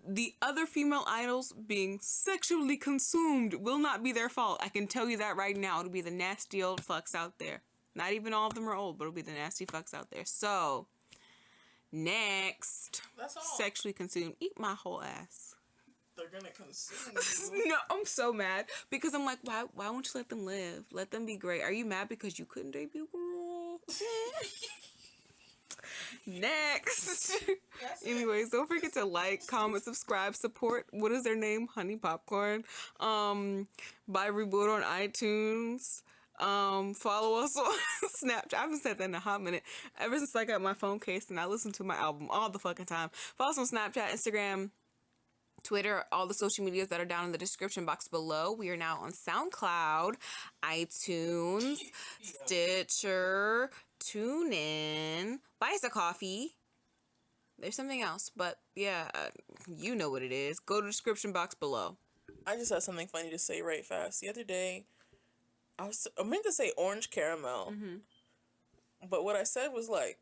the other female idols being sexually consumed will not be their fault. I can tell you that right now. It'll be the nasty old fucks out there. Not even all of them are old, but it'll be the nasty fucks out there. So, next. That's all. Sexually consumed. Eat my whole ass. They're gonna consume you. No, I'm so mad. Because I'm like, why won't you let them live? Let them be great. Are you mad because you couldn't debut, girl? Next. Anyways, don't forget to like, comment, subscribe, support. What is their name? Honey Popcorn. Buy Reboot on iTunes. Follow us on Snapchat. I haven't said that in a hot minute. Ever since I got my phone case and I listen to my album all the fucking time. Follow us on Snapchat, Instagram, Twitter, all the social medias that are down in the description box below. We are now on SoundCloud, iTunes, Stitcher, TuneIn, buy us a coffee. There's something else, but yeah, you know what it is. Go to the description box below. I just had something funny to say right fast. The other day, I meant to say orange caramel, but what I said was like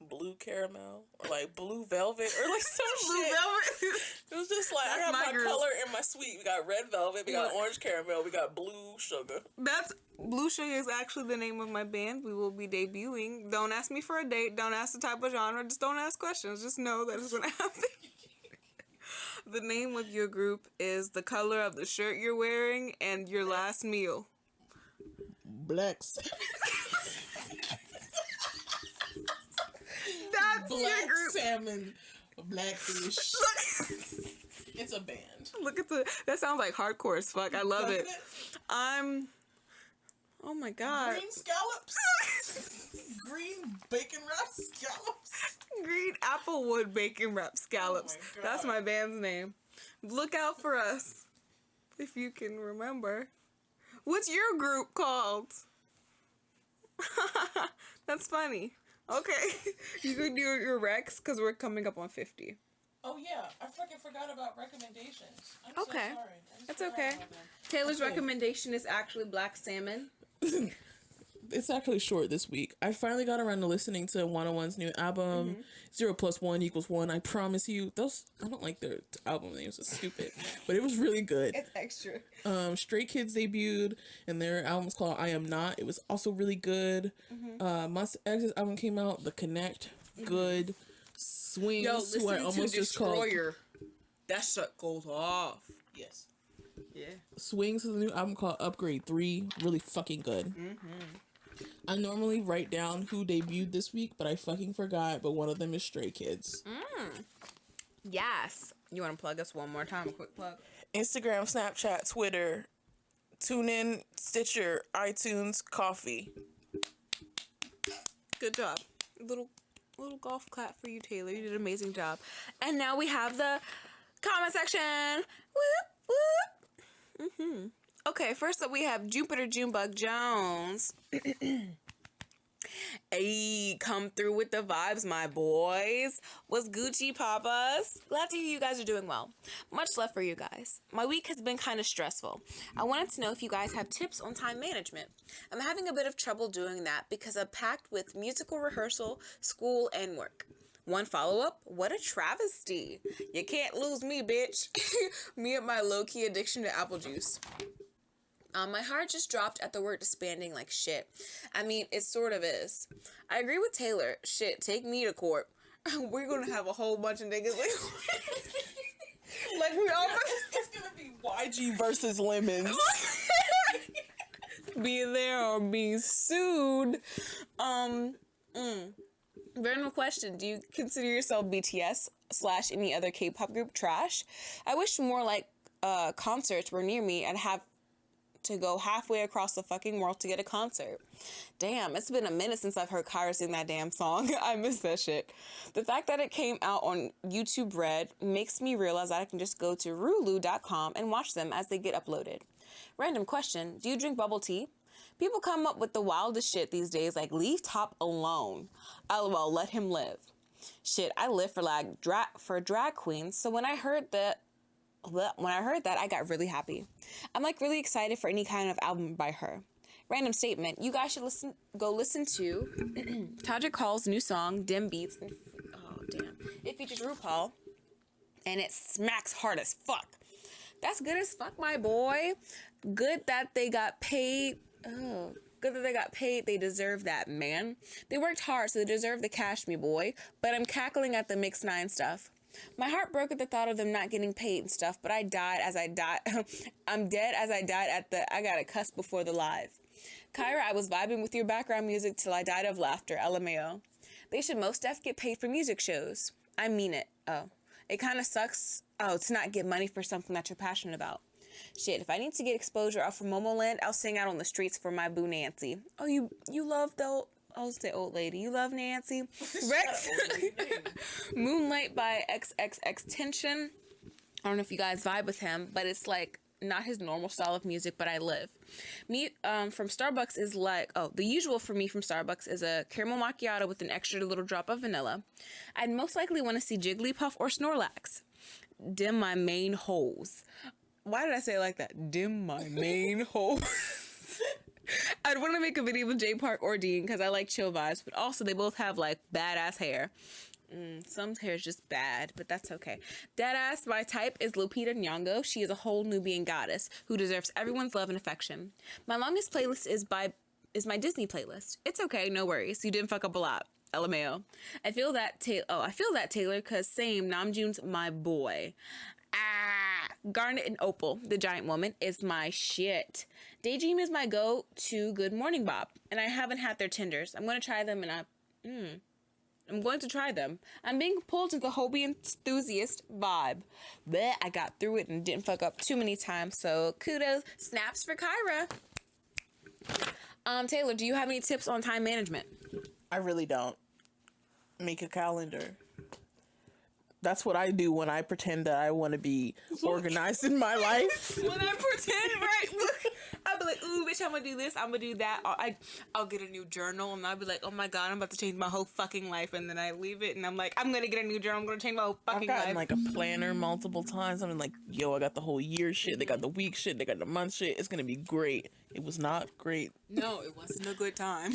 blue caramel or like blue velvet or like some Blue shit. velvet. It was just like, I got my color and my sweet. We got red velvet, we got orange caramel, we got blue sugar. Blue Sugar is actually the name of my band. We will be debuting. Don't ask me for a date. Don't ask the type of genre. Just don't ask questions. Just know that it's going to happen. The name of your group is the color of the shirt you're wearing and your last meal. Black That's Black your group. Salmon, Blackfish. It's a band. Look at that sounds like hardcore as fuck. I love it. Oh my god. Green scallops. Green bacon wrapped scallops. Green applewood bacon wrapped scallops. Oh That's my band's name. Look out for us if you can remember. What's your group called? That's funny. Okay. You can do your recs because we're coming up on 50. Oh yeah, I fucking forgot about recommendations. I'm okay. So sorry. That's okay. Taylor's recommendation is actually Black Salmon. It's actually short this week. I finally got around to listening to 101's new album, 0 + 1 = 1. I promise you, I don't like their album names. It's stupid, but it was really good. It's extra. Stray Kids debuted, and their album's called I Am Not. It was also really good. Monsta X's album came out, The Connect, good. Swings, yo, listen who I to almost just Destroyer. That shit goes off. Yes. Yeah. Swings is a new album called Upgrade 3. Really fucking good. I normally write down who debuted this week, but I fucking forgot. But one of them is Stray Kids. Yes. You want to plug us one more time? A quick plug. Instagram, Snapchat, Twitter, TuneIn, Stitcher, iTunes, Coffee. Good job. Little golf clap for you, Taylor. You did an amazing job. And now we have the comment section. Whoop, whoop. Okay, first up we have Jupiter Junebug Jones. Hey, come through with the vibes, my boys. What's Gucci, papas? Glad to hear you guys are doing well. Much love for you guys. My week has been kind of stressful. I wanted to know if you guys have tips on time management. I'm having a bit of trouble doing that because I'm packed with musical rehearsal, school, and work. One follow-up, what a travesty. You can't lose me, bitch. Me and my low-key addiction to apple juice. My heart just dropped at the word disbanding like shit. I mean, it sort of is. I agree with Taylor. Shit, take me to court. We're gonna have a whole bunch of niggas like we all. It's gonna be YG versus Lemons. Be there or be sued. Random question: do you consider yourself BTS / any other K-pop group trash? I wish more like concerts were near me and have to go halfway across the fucking world to get a concert. Damn, it's been a minute since I've heard Kyra sing that damn song. I miss that shit. The fact that it came out on YouTube Red makes me realize that I can just go to Rulu.com and watch them as they get uploaded. Random question, do you drink bubble tea? People come up with the wildest shit these days, like leave top alone. LOL, let him live. Shit, I live for like drag queens, so when I heard that, I got really happy. I'm like really excited for any kind of album by her. Random statement, you guys should go listen to Tajik Hall's new song, Dim Beats. Oh, damn. It features RuPaul, and it smacks hard as fuck. That's good as fuck, my boy. Good that they got paid. Oh, good that they got paid. They deserve that, man. They worked hard, so they deserve the cash, me boy. But I'm cackling at the Mix 9 stuff. My heart broke at the thought of them not getting paid and stuff, but I'm dead as I died at the I gotta cuss before the live. Kyra, I was vibing with your background music till I died of laughter, LMAO. They should most def get paid for music shows. I mean it. Oh. It kind of sucks, to not get money for something that you're passionate about. Shit, if I need to get exposure off from Momoland, I'll sing out on the streets for my boo Nancy. Oh, you love the I'll say old lady. You love Nancy. Rex. Moonlight by XXXTentacion. I don't know if you guys vibe with him, but it's like not his normal style of music, but I live. Me from Starbucks is like, the usual for me from Starbucks is a caramel macchiato with an extra little drop of vanilla. I'd most likely want to see Jigglypuff or Snorlax. Dim my main holes. Why did I say it like that? Dim my main holes. I'd want to make a video with J Park or Dean because I like chill vibes, but also they both have like badass hair. Some hair is just bad, but that's okay. Deadass, my type is Lupita Nyong'o. She is a whole Nubian goddess who deserves everyone's love and affection. My longest playlist is my Disney playlist. It's okay, no worries. You didn't fuck up a lot. LMAO. I feel that Taylor, because same, Namjoon's my boy. Garnet and Opal, the giant woman, is my shit. Daydream is my go-to Good Morning Bop, and I haven't had their tenders. I'm going to try them, I'm being pulled to the hobby enthusiast vibe. But I got through it and didn't fuck up too many times, so kudos. Snaps for Kyra. Taylor, do you have any tips on time management? I really don't. Make a calendar. That's what I do when I pretend that I want to be organized in my life. When I pretend, right? I'll be like, ooh, bitch, I'm going to do this. I'm going to do that. I'll get a new journal, and I'll be like, oh, my God, I'm about to change my whole fucking life. And then I leave it, and I'm like, I'm going to get a new journal. I'm going to change my whole fucking life. I've gotten, like, a planner multiple times. I'm like, yo, I got the whole year shit. They got the week shit. They got the month shit. It's going to be great. It was not great. No, it wasn't a good time.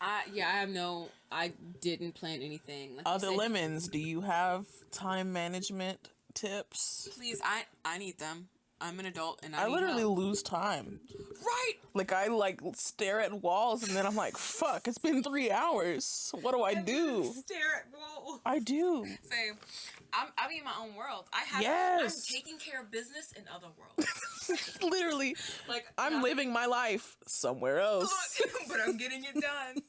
I didn't plan anything. Like Other lemons, do you have time management tips? Please, I need them. I'm an adult and I literally lose time. Right. Like I stare at walls and then I'm like, fuck, it's been 3 hours. What do I do? Stare at walls. I do. Same. I'm in my own world. I'm taking care of business in other worlds. Literally. Like I'm living my life somewhere else. But I'm getting it done.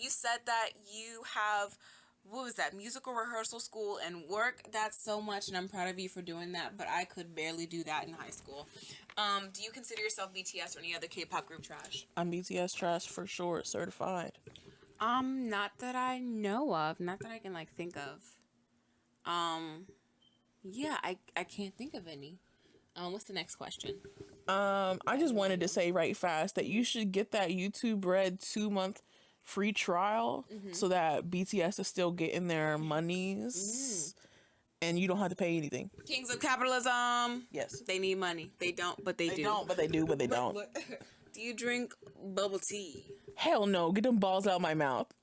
You said that you have, what was that, musical rehearsal school and work. That's so much, and I'm proud of you for doing that, but I could barely do that in high school. Do you consider yourself BTS or any other K-pop group trash? I'm BTS trash for sure, certified. Not that I know of. Not that I can, think of. Yeah, I can't think of any. What's the next question? I just wanted to say right fast that you should get that YouTube Red 2-month free trial so that BTS is still getting their monies and you don't have to pay anything. Kings of capitalism. Yes. They need money. They don't, but they do. They don't, but they do, but they don't. Do you drink bubble tea? Hell no. Get them balls out of my mouth.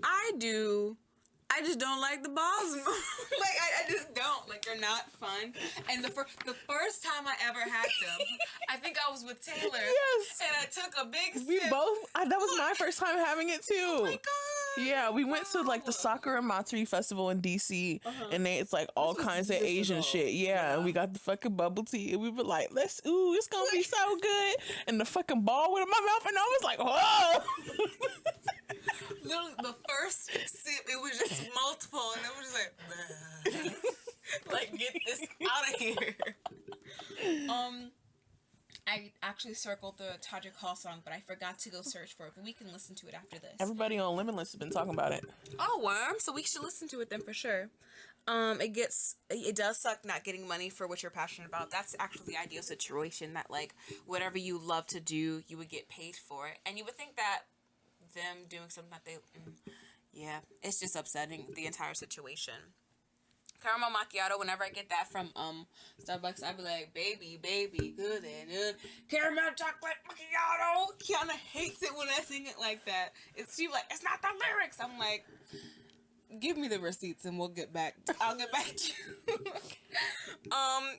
I do. I just don't like the balls. I just don't. They're not fun. And the first time I ever had them, I think I was with Taylor. Yes. And I took a big sip. We both, that was my first time having it too. Oh my God. Yeah, we went to the Sakura Matsuri Festival in DC and it's all kinds of Asian shit. Yeah, and we got the fucking bubble tea and we were like, it's gonna be so good. And the fucking ball went in my mouth and I was like, whoa. Literally, the first sip, it was just multiple, and it was just get this out of here. actually circled the Todrick Hall song, but I forgot to go search for it. But we can listen to it after this. Everybody on Limitless has been talking about it. Oh, worm! So we should listen to it then for sure. It does suck not getting money for what you're passionate about. That's actually the ideal situation, that like whatever you love to do, you would get paid for it. And you would think that them doing something that they, yeah, it's just upsetting, the entire situation. Caramel macchiato, whenever I get that from Starbucks, I be like, baby, good and good. Caramel chocolate macchiato. Kiana hates it when I sing it like that. She's like, it's not the lyrics. I'm like, give me the receipts and I'll get back to you.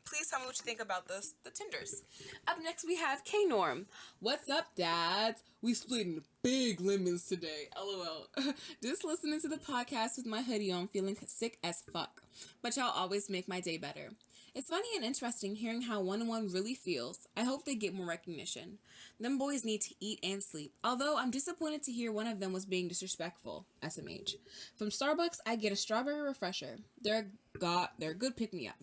Please tell me what you think about the Tinders. Up next we have K-Norm. What's up, dads? We splitting big lemons today. LOL. Just listening to the podcast with my hoodie on, feeling sick as fuck. But y'all always make my day better. It's funny and interesting hearing how 1-on-1 really feels. I hope they get more recognition. Them boys need to eat and sleep. Although I'm disappointed to hear one of them was being disrespectful. SMH. From Starbucks, I get a strawberry refresher. They're a good pick-me-up.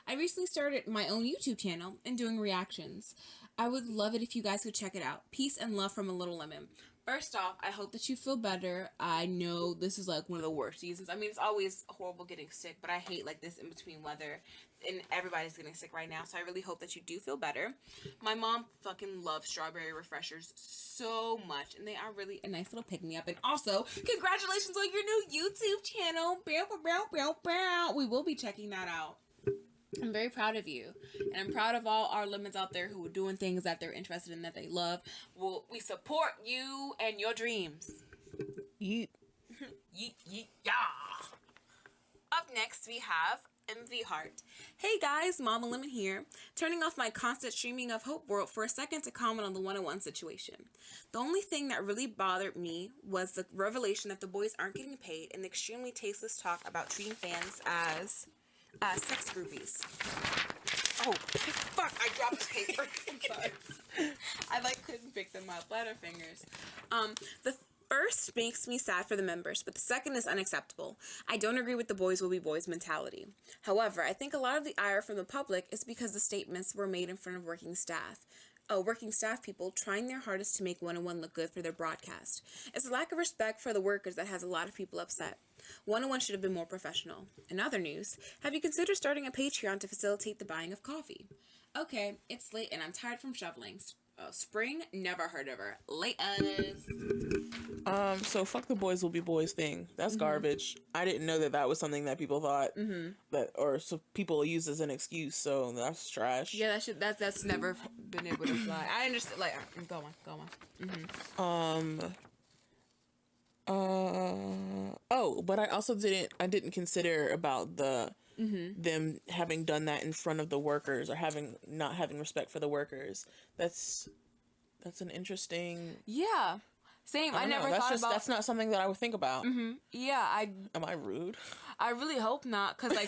I recently started my own YouTube channel and doing reactions. I would love it if you guys could check it out. Peace and love from a little lemon. First off, I hope that you feel better. I know this is like one of the worst seasons. I mean, it's always horrible getting sick, but I hate like this in between weather, and everybody's getting sick right now. So I really hope that you do feel better. My mom fucking loves strawberry refreshers so much, and they are really a nice little pick-me-up. And also, congratulations on your new YouTube channel. We will be checking that out. I'm very proud of you, and I'm proud of all our lemons out there who are doing things that they're interested in, that they love. We support you and your dreams. Yeet. Yeet, yeet, yeah. Up next, we have MV Heart. Hey guys, Mama Lemon here. Turning off my constant streaming of Hope World for a second to comment on the 1-on-1 situation. The only thing that really bothered me was the revelation that the boys aren't getting paid, and the extremely tasteless talk about treating fans as sex groupies. Oh, fuck, I dropped the paper. I'm sorry. I couldn't pick them up. Butterfingers. The first makes me sad for the members, but the second is unacceptable. I don't agree with the boys will be boys mentality. However, I think a lot of the ire from the public is because the statements were made in front of working staff people trying their hardest to make 1-on-1 look good for their broadcast. It's a lack of respect for the workers that has a lot of people upset. 1-on-1 should have been more professional. In other news, have you considered starting a Patreon to facilitate the buying of coffee? Okay, it's late and I'm tired from shoveling. Spring, never heard of her. Laters. So fuck the boys will be boys thing. That's garbage. I didn't know that was something that people thought so people use as an excuse. So that's trash. Yeah, that's never been able to fly. I understand. Go on. But I also didn't consider about the them having done that in front of the workers or not having respect for the workers. That's an interesting. Yeah. Same. I never thought about. That's not something that I would think about. Yeah. Am I rude? I really hope not, because I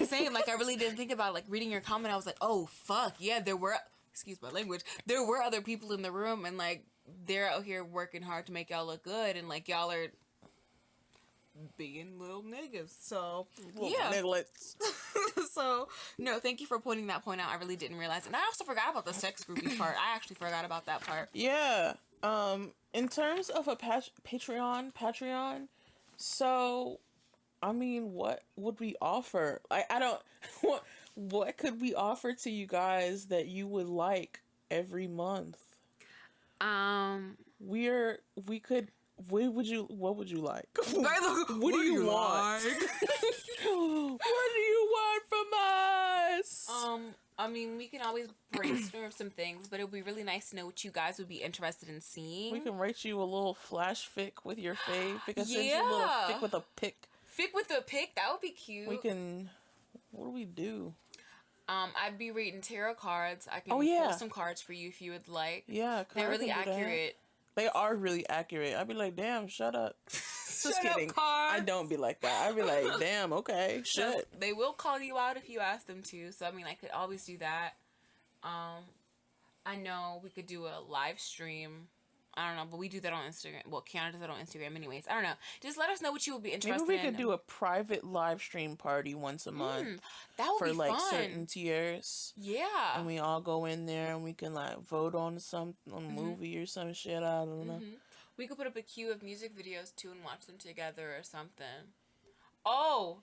really didn't think about reading your comment. I was like, oh fuck yeah, there were. Excuse my language. There were other people in the room, and they're out here working hard to make y'all look good, and y'all are being little niggas. So yeah. Nigglets. So no, thank you for pointing that point out. I really didn't realize, and I also forgot about the sex groupies part. I actually forgot about that part. Yeah. In terms of a Patreon, so I mean, what would we offer? I don't. What could we offer to you guys that you would like every month? What would you like? What do you want? What do you want from us? I mean, we can always brainstorm some things, but it would be really nice to know what you guys would be interested in seeing. We can write you a little flash fic with your fave. We can send you a little fic with a pic. Fic with a pic? That would be cute. We can... What do we do? I'd be reading tarot cards. I can pull some cards for you if you would like. Yeah, they're really accurate. They are really accurate. I'd be like, damn, shut up. Just kidding. Cards. I don't be like that. I'd be like, damn, okay, shit. They will call you out if you ask them to. So, I mean, I could always do that. I know we could do a live stream I don't know, but we do that on Instagram. Well, Kiana does that on Instagram anyways. I don't know. Just let us know what you would be interested in. Maybe we could do a private live stream party once a month. That would for be like fun. certain tiers. Yeah. And we all go in there and we can like vote on a movie or some shit. I don't know. We could put up a queue of music videos too and watch them together or something. Oh,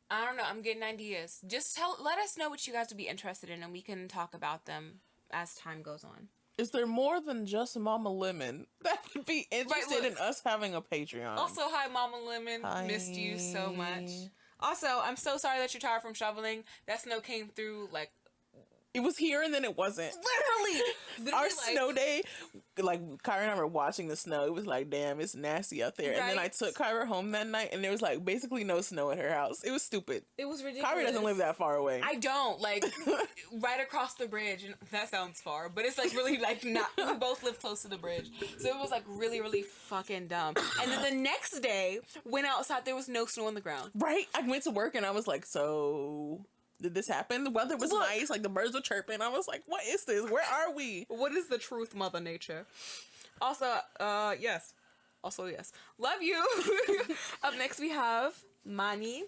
I don't know. I'm getting ideas. Just let us know what you guys would be interested in, and we can talk about them as time goes on. Is there more than just Mama Lemon that would be interested in us having a Patreon? Also, hi, Mama Lemon. Hi. Missed you so much. Also, I'm so sorry that you're tired from shoveling. That snow came through like... It was here and then it wasn't. Literally Our snow day, like, Kyra and I were watching the snow. It was like, damn, it's nasty out there. Right. And then I took Kyra home that night and there was, like, basically no snow at her house. It was stupid. It was ridiculous. Kyra doesn't live that far away. I don't. Like, right across the bridge. And that sounds far. But it's, like, really, like, not... We both live close to the bridge. So it was, like, really, really fucking dumb. And then the next day, went outside, there was no snow on the ground. Right? I went to work and I was like, so... Did this happen? The weather was nice, like the birds were chirping. I was like, what is this? Where are we? What is the truth, Mother Nature? Also, yes. Also, yes. Love you. Up next we have Mani.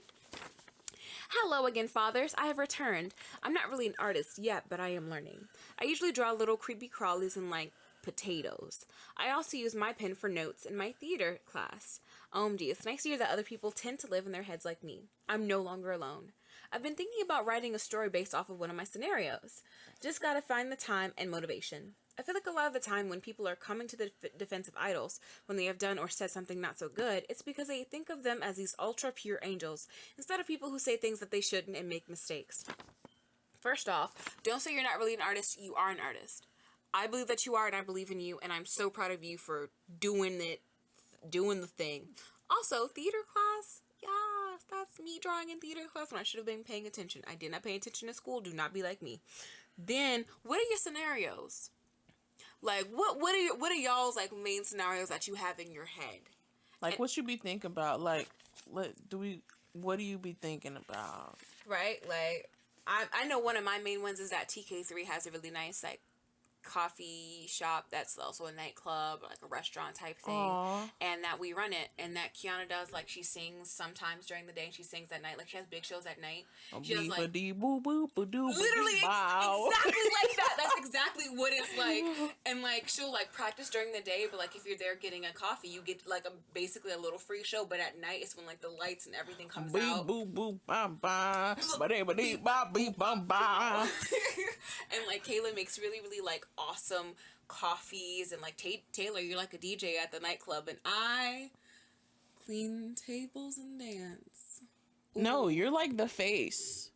Hello again, fathers. I have returned. I'm not really an artist yet, but I am learning. I usually draw little creepy crawlies and like potatoes. I also use my pen for notes in my theater class. OMG, it's nice to hear that other people tend to live in their heads like me. I'm no longer alone. I've been thinking about writing a story based off of one of my scenarios. Just gotta find the time and motivation. I feel like a lot of the time when people are coming to the defense of idols, when they have done or said something not so good, it's because they think of them as these ultra pure angels, instead of people who say things that they shouldn't and make mistakes. First off, don't say you're not really an artist, you are an artist. I believe that you are, and I believe in you, and I'm so proud of you for doing the thing. Also, theater class, yes, that's me drawing in theater class when I should have been paying attention. I did not pay attention in school. Do not be like me. Then, what are your scenarios? Like, what are y'all's like main scenarios that you have in your head? Like, what you be thinking about? Like, what do you be thinking about? Right, like I know one of my main ones is that TK3 has a really nice like coffee shop that's also a nightclub or like a restaurant type thing. Aww. And that we run it, and that Kiana does, like, she sings sometimes during the day and she sings at night, like she has big shows at night. She does like literally exactly like that. That's exactly what it's like. And like she'll like practice during the day, but like if you're there getting a coffee, you get like basically a little free show, but at night it's when like the lights and everything comes out. And like Kayla makes really, really like awesome coffees, and like Taylor, you're like a DJ at the nightclub, and I clean tables and dance. Ooh. No, you're like the face.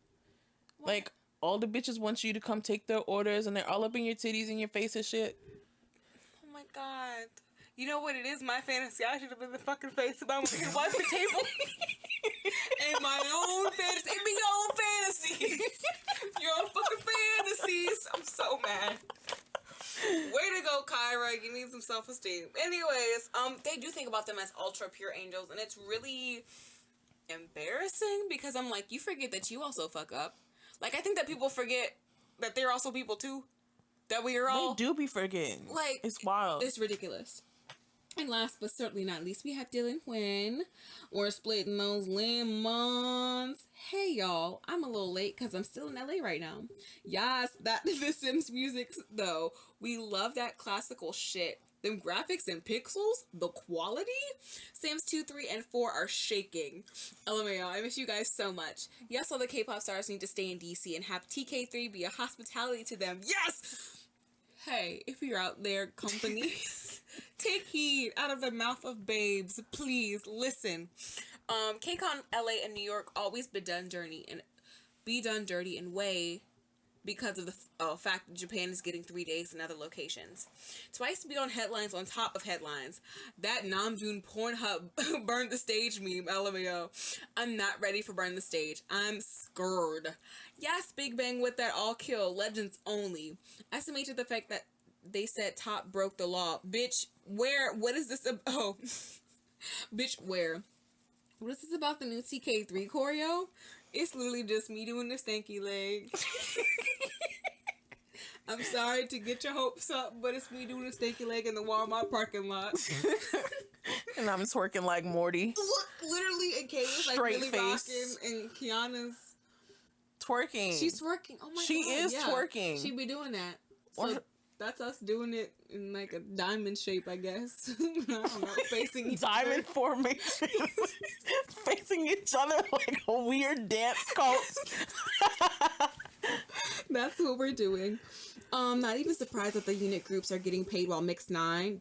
What? Like all the bitches want you to come take their orders, and they're all up in your titties and your face and shit. Oh my god. You know what it is? My fantasy. I should have been the fucking face if I was to wipe the table. In my own fantasy. In my own fantasies. Your own fucking fantasies. I'm so mad. Way to go, Kyra. You need some self-esteem. Anyways, they do think about them as ultra pure angels, and it's really embarrassing because I'm like, you forget that you also fuck up. Like, I think that people forget that they're also people too. That we are all... They do be forgetting. Like, it's wild. It's ridiculous. And last but certainly not least, we have Dylan Quinn. We're splitting those lemons. Hey, y'all. I'm a little late because I'm still in LA right now. Yes, that The Sims music, though. We love that classical shit. Them graphics and pixels, the quality. Sims 2, 3, and 4 are shaking. LMAO, I miss you guys so much. Yes, all the K-pop stars need to stay in DC and have TK3 be a hospitality to them. Yes! Hey, if you're out there, company, take heed out of the mouth of babes. Please listen. KCON LA and New York always be done dirty and way because of the fact that Japan is getting 3 days in other locations. Twice to be on headlines on top of headlines. That Namjoon Pornhub burned the stage meme, LMAO. I'm not ready for burn the stage. I'm scared. Yes, Big Bang with that all kill. Legends only. Estimated the fact that they said Top broke the law. Bitch, where? What is this about? Oh. Bitch, where? What is this about the new TK3 choreo? It's literally just me doing the stanky leg. I'm sorry to get your hopes up, but it's me doing a stanky leg in the Walmart parking lot. And I'm twerking like Morty. Look, literally, and Kayla's like really face. Rocking, and Kiana's twerking. She's twerking. Oh my god, she is twerking. She be doing that. So that's us doing it in like a diamond shape, I guess. I don't know, facing each diamond other. formation, facing each other like a weird dance cult. That's what we're doing. Not even surprised that the unit groups are getting paid while Mix 9, ...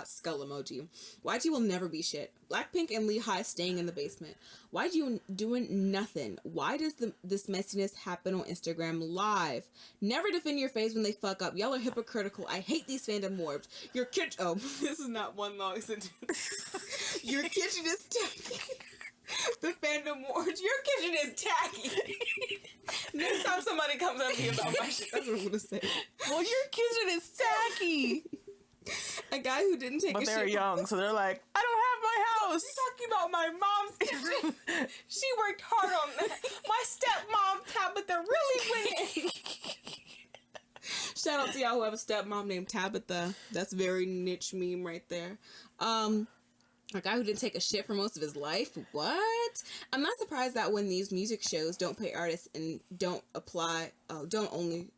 skull emoji. YG will never be shit. Blackpink and Lehigh staying in the basement. YG doing nothing. Why does this messiness happen on Instagram Live? Never defend your face when they fuck up. Y'all are hypocritical. I hate these fandom warbs. Your kitchen... Oh, this is not one long sentence. Your kitchen is tacky. The fandom wars. Your kitchen is tacky. Next time somebody comes up to me about my shit, that's what I'm gonna say. Well, your kitchen is tacky. A guy who didn't take but a shit. But they're young, so they're like, I don't have my house. You're talking about my mom's kitchen. She worked hard on that. My stepmom Tabitha really winning. Shout out to y'all who have a stepmom named Tabitha. That's very niche meme right there. A guy who didn't take a shit for most of his life? What? I'm not surprised that when these music shows don't pay artists and done only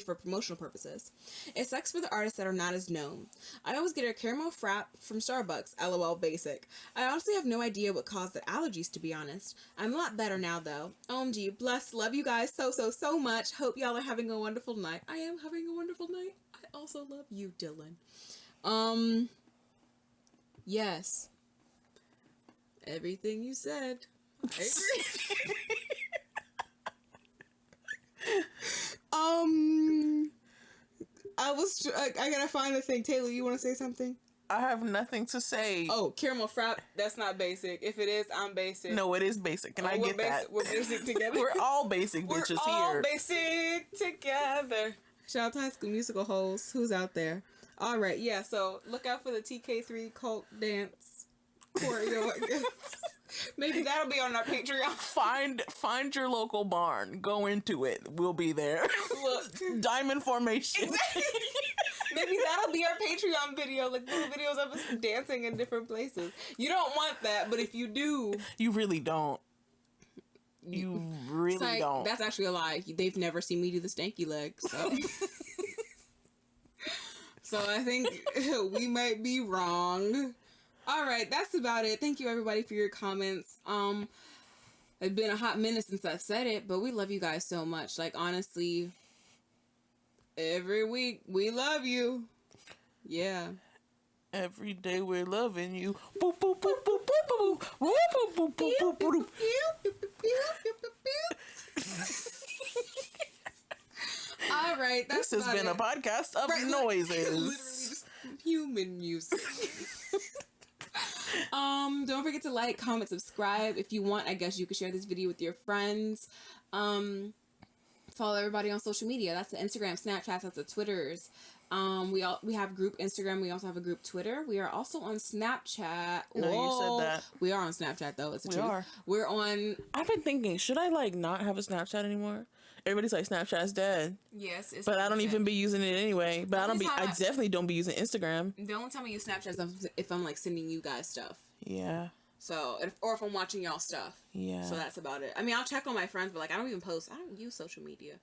for promotional purposes. It sucks for the artists that are not as known. I always get a caramel frap from Starbucks, LOL basic. I honestly have no idea what caused the allergies, to be honest. I'm a lot better now though. OMG, bless, love you guys so much. Hope y'all are having a wonderful night. I am having a wonderful night. I also love you, Dylan. Yes. Everything you said. I agree. I gotta find the thing. Taylor, you want to say something? I have nothing to say. Oh, caramel frap, that's not basic. If it is, I'm basic. No, it is basic, and I get that. We're basic together. We're all basic bitches here. We're all basic together. Shout out to High School Musical hoes. Who's out there? All right, yeah, so look out for the TK3 cult dance choreo, I guess. Maybe that'll be on our Patreon. Find your local barn. Go into it. We'll be there. Look. Diamond formation. Exactly. Maybe that'll be our Patreon video, like little videos of us dancing in different places. You don't want that, but if you do... You really don't. You really don't. That's actually a lie. They've never seen me do the stanky leg, so... So I think we might be wrong. All right, that's about it. Thank you, everybody, for your comments. It's been a hot minute since I've said it, but we love you guys so much. Like, honestly, every week, we love you. Yeah. Every day we're loving you. Boop, boop, boop, boop, boop, boop, boop, boop, boop, boop, boop. All right, this has been a podcast of noises. Literally just human music. Don't forget to like, comment, subscribe. If you want, I guess you could share this video with your friends. Follow everybody on social media. That's the Instagram, Snapchat, that's the Twitters. We have group Instagram. We also have a group Twitter. We are also on Snapchat. No, you said that. We are on Snapchat though. It's the truth. Are. We're on. I've been thinking, should I like not have a Snapchat anymore? Everybody's like, Snapchat's dead. Yes, but I don't even be using it anyway. But I definitely don't be using Instagram. The only time I use Snapchat is if I'm like sending you guys stuff. Yeah. So, or if I'm watching y'all stuff. Yeah. So that's about it. I mean, I'll check on my friends, but like I don't even post. I don't use social media.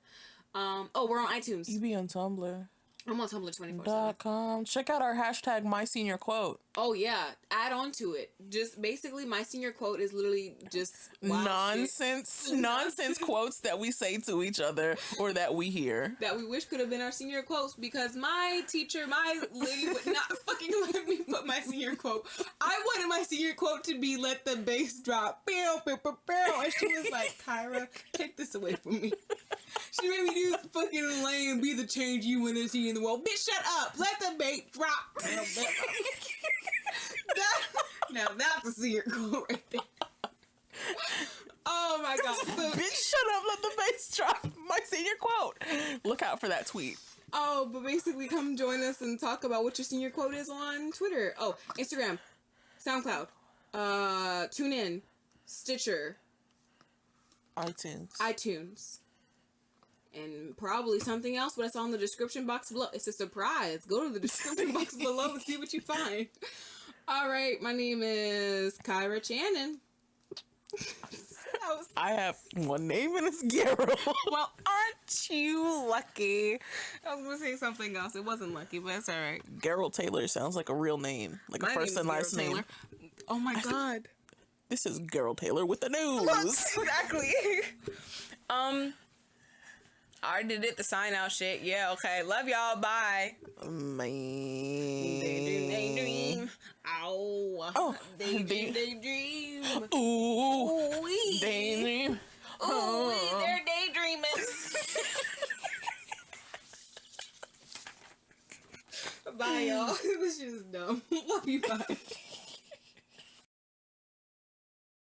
Oh, we're on iTunes. You be on Tumblr. I'm on Tumblr 24/7. Check out our hashtag #MySeniorQuote. Oh yeah, add on to it. Just basically, my senior quote is literally just nonsense quotes that we say to each other or that we hear that we wish could have been our senior quotes, because my teacher, my lady, would not fucking let me put my senior quote. I wanted my senior quote to be "Let the bass drop," and she was like, "Kyra, take this away from me." She made me do the fucking lane, be the change you want to see in the world. Bitch, shut up. Let the bait drop. Now that's a secret quote right there. Oh my god. So, bitch, shut up. Let the bass drop. My senior quote. Look out for that tweet. Oh, but basically come join us and talk about what your senior quote is on Twitter. Oh, Instagram, SoundCloud, TuneIn, Stitcher, iTunes. and probably something else, but it's on the description box below. It's a surprise. Go to the description box below and see what you find. All right, my name is Kyra Channon. I have one name and it's Garol. Well, aren't you lucky? I was gonna say something else. It wasn't lucky, but it's all right. Garol Taylor sounds like a real name, like My a first and last name. Oh my god! This is Garol Taylor with the news. Look, exactly. I already did the sign out shit. Yeah, okay. Love y'all. Bye. Man. They dream. Ow. Oh, They dream. Ooh.